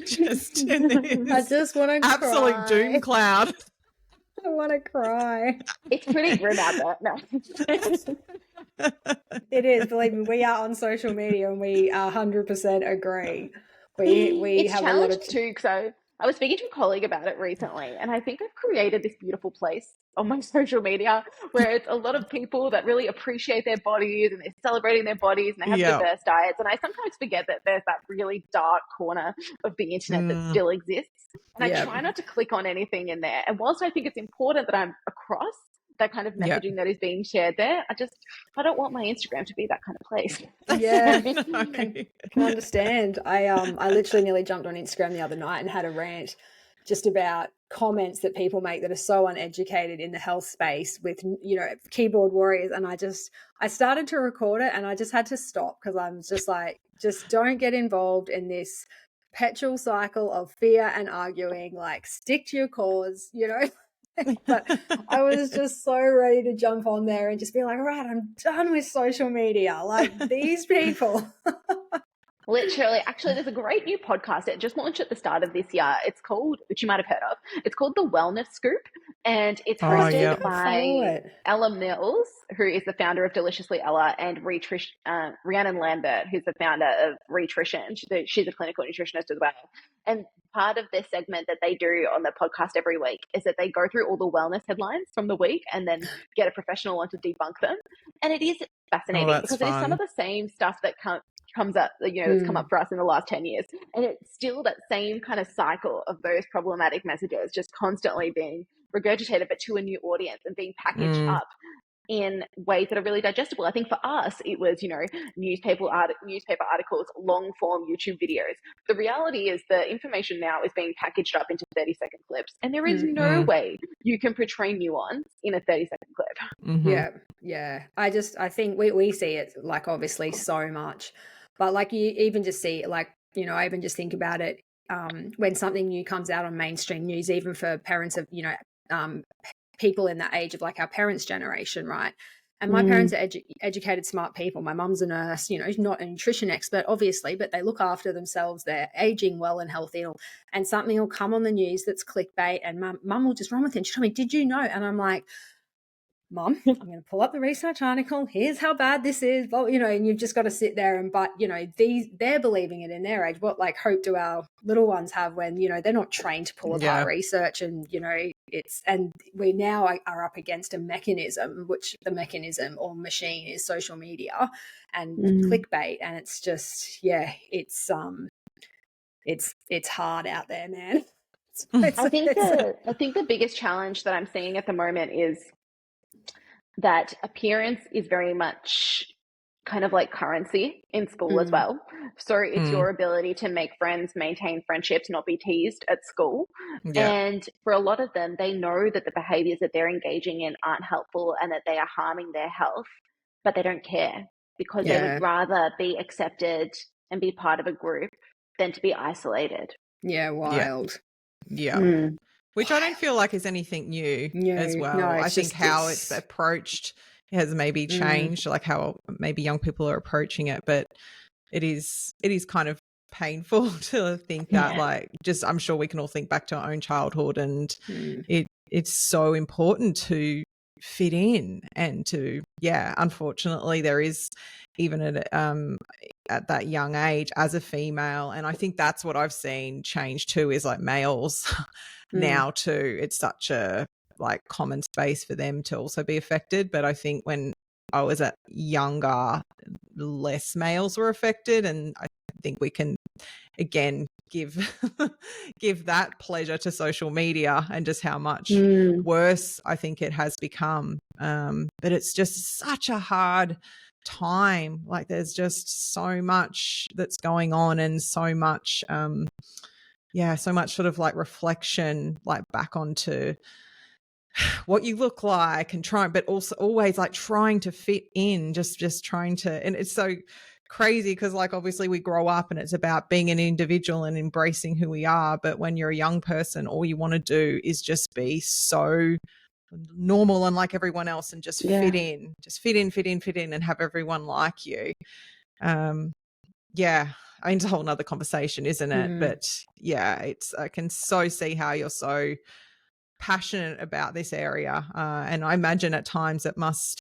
just in this I just want to absolute cry. doom cloud. I want to cry. It's pretty grim out there. No. It is. Believe me, we are on social media and we 100% agree. We It's have a lot of challenging too, because I was speaking to a colleague about it recently, and I think I've created this beautiful place on my social media where it's a lot of people that really appreciate their bodies and they're celebrating their bodies and they have Yeah. diverse diets. And I sometimes forget that there's that really dark corner of the internet that still exists. And I try not to click on anything in there. And whilst I think it's important that I'm across that kind of messaging that is being shared there, I don't want my Instagram to be that kind of place. Yeah, can understand. I literally nearly jumped on Instagram the other night and had a rant just about comments that people make that are so uneducated in the health space with, you know, keyboard warriors. And I started to record it and I just had to stop because I'm just like, just don't get involved in this perpetual cycle of fear and arguing. Like, stick to your cause, you know. But I was just so ready to jump on there and just be like, all right, I'm done with social media. Like, these people. Literally, actually, there's a great new podcast that just launched at the start of this year. It's called, which you might have heard of, it's called The Wellness Scoop. And it's hosted by Ella Mills, who is the founder of Deliciously Ella, and Rhiannon Lambert, who's the founder of Rhitrition. She's a clinical nutritionist as well. And part of their segment that they do on the podcast every week is that they go through all the wellness headlines from the week and then get a professional on to debunk them. And it is fascinating because it is some of the same stuff that comes up, you know, that's come up for us in the last 10 years. And it's still that same kind of cycle of those problematic messages just constantly being regurgitated, but to a new audience and being packaged up in ways that are really digestible. I think for us, it was, you know, newspaper articles, long form YouTube videos. The reality is the information now is being packaged up into 30-second clips. And there is no way you can portray nuance in a 30-second clip. Yeah. I think we see it, like, obviously so much. But like, you even just see it, like, you know, I even just think about it when something new comes out on mainstream news, even for parents of, you know, people in the age of like our parents' generation, right? And my parents are educated, smart people. My mum's a nurse, you know, not a nutrition expert, obviously, but they look after themselves. They're aging well and healthy. And something will come on the news that's clickbait, and mum will just run with it. And she'll tell me, did you know? And I'm like, Mum, I'm going to pull up the research article. Here's how bad this is. Well, you know, and you've just got to sit there but, you know, they're believing it in their age. What like hope do our little ones have when, you know, they're not trained to pull apart research, and, you know, and we now are up against a mechanism, which the mechanism or machine is social media and clickbait. And it's just, it's hard out there, man. I think the biggest challenge that I'm seeing at the moment is that appearance is very much kind of like currency in school as well. So it's your ability to make friends, maintain friendships, not be teased at school. And for a lot of them, they know that the behaviors that they're engaging in aren't helpful and that they are harming their health, but they don't care because they would rather be accepted and be part of a group than to be isolated. Yeah, wild. Which I don't feel like is anything new as well. No, I think how it's approached has maybe changed, like how maybe young people are approaching it, but it is kind of painful to think that like, just I'm sure we can all think back to our own childhood, and it's so important to fit in and to unfortunately there is even at that young age as a female, and I think that's what I've seen change too, is like males now too, it's such a like common space for them to also be affected. But I think when I was at younger, less males were affected, and I think we can again give that pleasure to social media and just how much worse I think it has become. But it's just such a hard time. Like there's just so much that's going on, and so much so much sort of like reflection, like back onto what you look like and but also always like trying to fit in, just trying to, and it's so crazy because like obviously we grow up and it's about being an individual and embracing who we are, but when you're a young person, all you want to do is just be so normal and like everyone else and just fit in and have everyone like you. I mean, it's a whole nother conversation, isn't it? But I can so see how you're so passionate about this area. And I imagine at times it must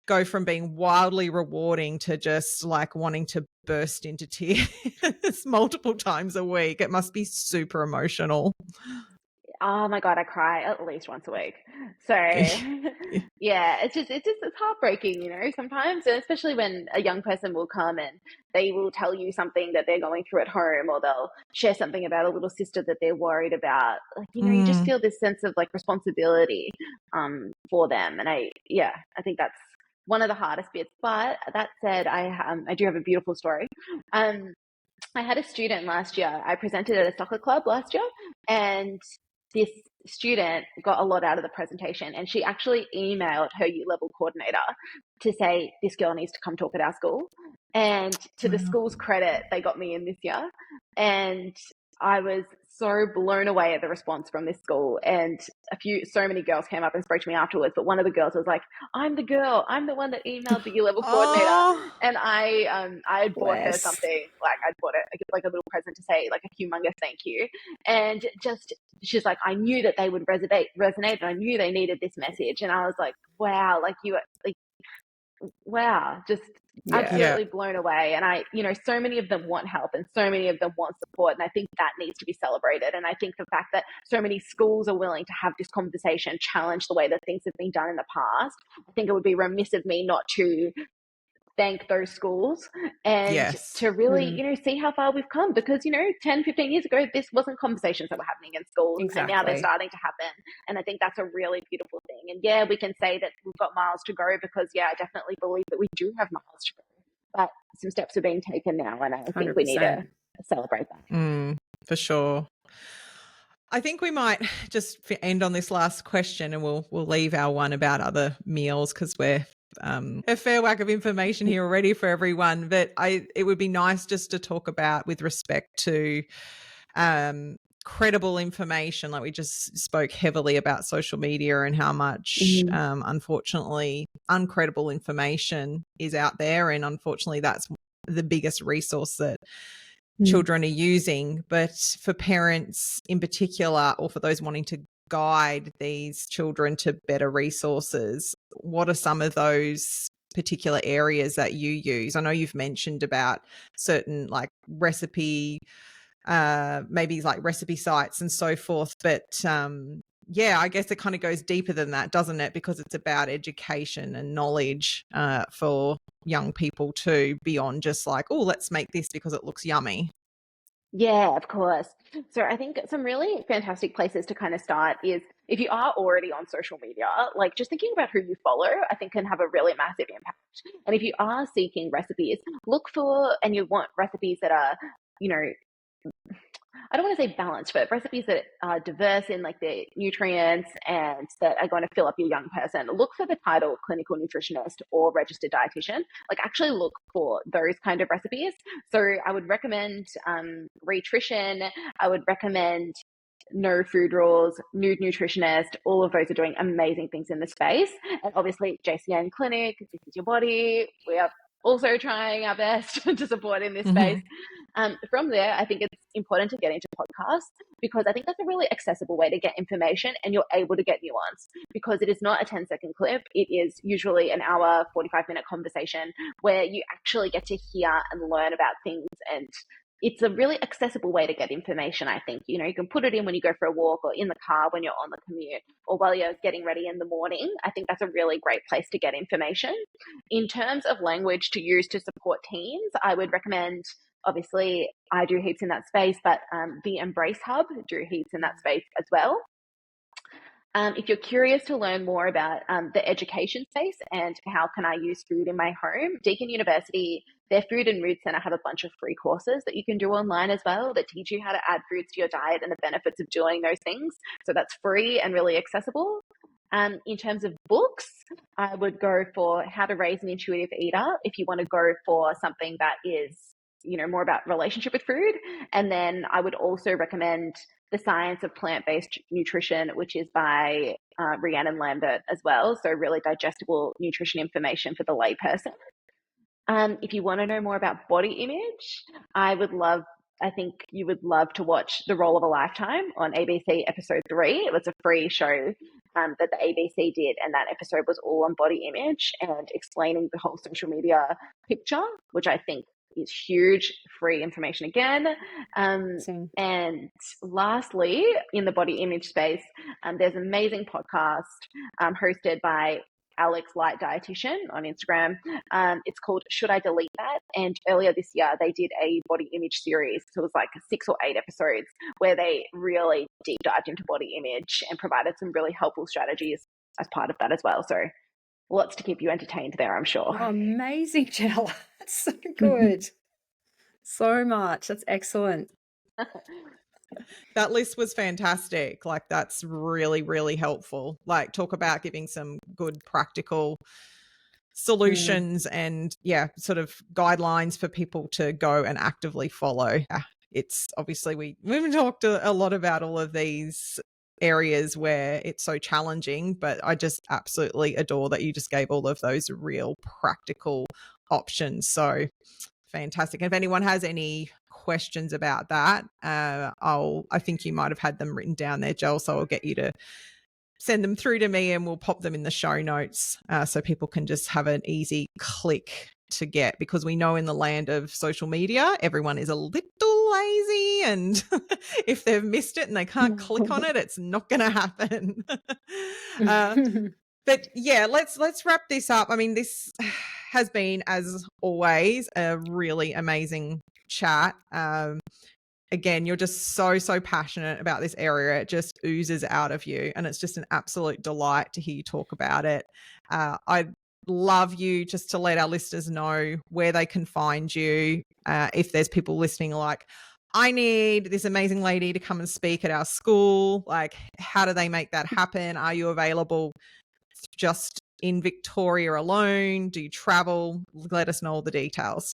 go from being wildly rewarding to just like wanting to burst into tears multiple times a week. It must be super emotional. Oh my God, I cry at least once a week. So yeah, it's heartbreaking, sometimes, and especially when a young person will come and they will tell you something that they're going through at home, or they'll share something about a little sister that they're worried about. Like, you just feel this sense of like responsibility for them. And I think that's one of the hardest bits. But that said, I do have a beautiful story. I had a student last year. I presented at a soccer club last year, and this student got a lot out of the presentation, and she actually emailed her U-level coordinator to say, this girl needs to come talk at our school. And to the school's credit, they got me in this year. And I was so blown away at the response from this school. And so many girls came up and spoke to me afterwards. But one of the girls was like, I'm the girl. I'm the one that emailed the U-level coordinator. And I had bought her something. Like, I'd bought it like a little present to say like a humongous thank you. And she's like, I knew that they would resonate, and I knew they needed this message. And I was like, wow, wow, just absolutely blown away. And so many of them want help, and so many of them want support. And I think that needs to be celebrated. And I think the fact that so many schools are willing to have this conversation, challenge the way that things have been done in the past, I think it would be remiss of me not to thank those schools and to really, see how far we've come, because, 10, 15 years ago, this wasn't conversations that were happening in schools. And now they're starting to happen. And I think that's a really beautiful thing. And we can say that we've got miles to go, because I definitely believe that we do have miles to go, but some steps are being taken now. And I think 100%. We need to celebrate that. For sure. I think we might just end on this last question, and we'll leave our one about other meals, because we're a fair whack of information here already for everyone. But it would be nice just to talk about, with respect to credible information, like we just spoke heavily about social media and how much unfortunately uncredible information is out there, and unfortunately that's the biggest resource that children are using. But for parents in particular, or for those wanting to guide these children to better resources, what are some of those particular areas that you use? I know you've mentioned about certain like recipe, maybe like recipe sites and so forth, but I guess it kind of goes deeper than that, doesn't it? Because it's about education and knowledge for young people too, beyond just like, oh, let's make this because it looks yummy. Yeah, of course. So I think some really fantastic places to kind of start is, if you are already on social media, like just thinking about who you follow, I think can have a really massive impact. And if you are seeking recipes, and you want recipes that are, I don't want to say balanced, but recipes that are diverse in like their nutrients and that are going to fill up your young person, look for the title clinical nutritionist or registered dietitian. Like, actually look for those kind of recipes. So I would recommend Rhitrition. I would recommend No Food Rules, Nude Nutritionist. All of those are doing amazing things in the space. And obviously JCN Clinic, This Is Your Body. We are also trying our best to support in this space. From there, I think it's important to get into podcasts, because I think that's a really accessible way to get information, and you're able to get nuance, because it is not a 10-second clip. It is usually an hour, 45-minute conversation where you actually get to hear and learn about things. And it's a really accessible way to get information, I think. You can put it in when you go for a walk, or in the car when you're on the commute, or while you're getting ready in the morning. I think that's a really great place to get information. In terms of language to use to support teens, I would recommend, obviously I do heaps in that space, but the Embrace Hub do heaps in that space as well. If you're curious to learn more about the education space and how can I use food in my home, Deakin University, their Food and Mood Center, have a bunch of free courses that you can do online as well that teach you how to add foods to your diet and the benefits of doing those things. So that's free and really accessible. In terms of books, I would go for How to Raise an Intuitive Eater if you want to go for something that is, more about relationship with food. And then I would also recommend The Science of Plant-Based Nutrition, which is by Rhiannon Lambert as well. So really digestible nutrition information for the layperson. If you want to know more about body image, I would love I think you would love to watch The Role of a Lifetime on ABC episode 3. It was a free show that the ABC did, and that episode was all on body image and explaining the whole social media picture, which I think is huge. Free information again. And lastly, in the body image space, there's an amazing podcast hosted by Alex Light Dietitian on Instagram. It's called Should I Delete That? And earlier this year, they did a body image series. So it was like 6 or 8 episodes where they really deep dived into body image and provided some really helpful strategies as part of that as well. So lots to keep you entertained there, I'm sure. Oh, amazing, Jill. That's so good. So much. That's excellent. That list was fantastic. Like, that's really, really helpful. Like, talk about giving some good practical solutions and sort of guidelines for people to go and actively follow. It's obviously we've talked a lot about all of these areas where it's so challenging, but I just absolutely adore that you just gave all of those real practical options. So fantastic. And if anyone has any questions about that, I think you might have had them written down there, Joel, so I'll get you to send them through to me and we'll pop them in the show notes so people can just have an easy click to get, because we know in the land of social media, everyone is a little lazy, and if they've missed it and they can't click on it, it's not going to happen. But yeah, let's wrap this up. I mean, this has been, as always, a really amazing chat. Again, you're just so passionate about this area. It just oozes out of you, and it's just an absolute delight to hear you talk about it. I'd love you just to let our listeners know where they can find you. If there's people listening like, I need this amazing lady to come and speak at our school, like, how do they make that happen? Are you available just in Victoria alone? Do you travel? Let us know all the details.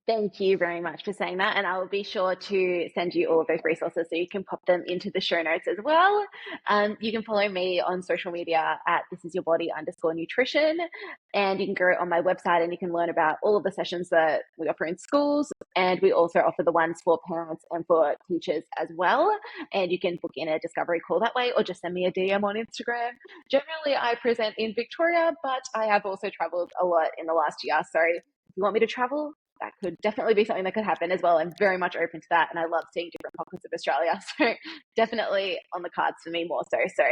Thank you very much for saying that. And I will be sure to send you all of those resources so you can pop them into the show notes as well. You can follow me on social media at thisisyourbody_nutrition. And you can go on my website and you can learn about all of the sessions that we offer in schools. And we also offer the ones for parents and for teachers as well. And you can book in a discovery call that way, or just send me a DM on Instagram. Generally, I present in Victoria, but I have also traveled a lot in the last year. So if you want me to travel, that could definitely be something that could happen as well. I'm very much open to that, and I love seeing different pockets of Australia. So definitely on the cards for me more so. So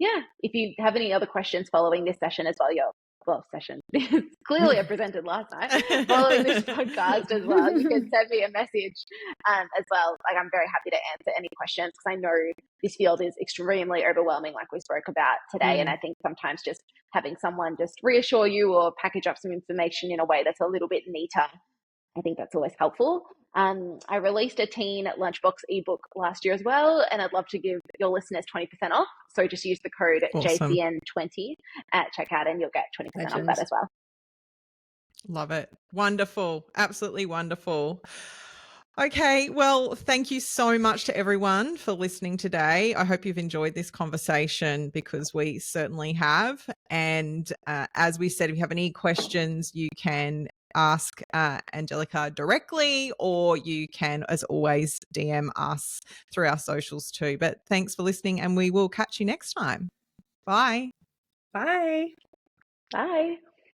yeah, if you have any other questions following this session as well, session clearly I presented last night, following this podcast as well, you can send me a message as well. Like, I'm very happy to answer any questions, because I know this field is extremely overwhelming, like we spoke about today. And I think sometimes just having someone just reassure you or package up some information in a way that's a little bit neater, I think that's always helpful. I released a teen lunchbox ebook last year as well, and I'd love to give your listeners 20% off. So just use the code JCN20 at checkout and you'll get 20% off that as well. Love it. Wonderful. Absolutely wonderful. Okay, well, thank you so much to everyone for listening today. I hope you've enjoyed this conversation, because we certainly have. And as we said, if you have any questions, you can ask Angelica directly, or you can, as always, DM us through our socials too. But thanks for listening, and we will catch you next time. Bye. Bye. Bye.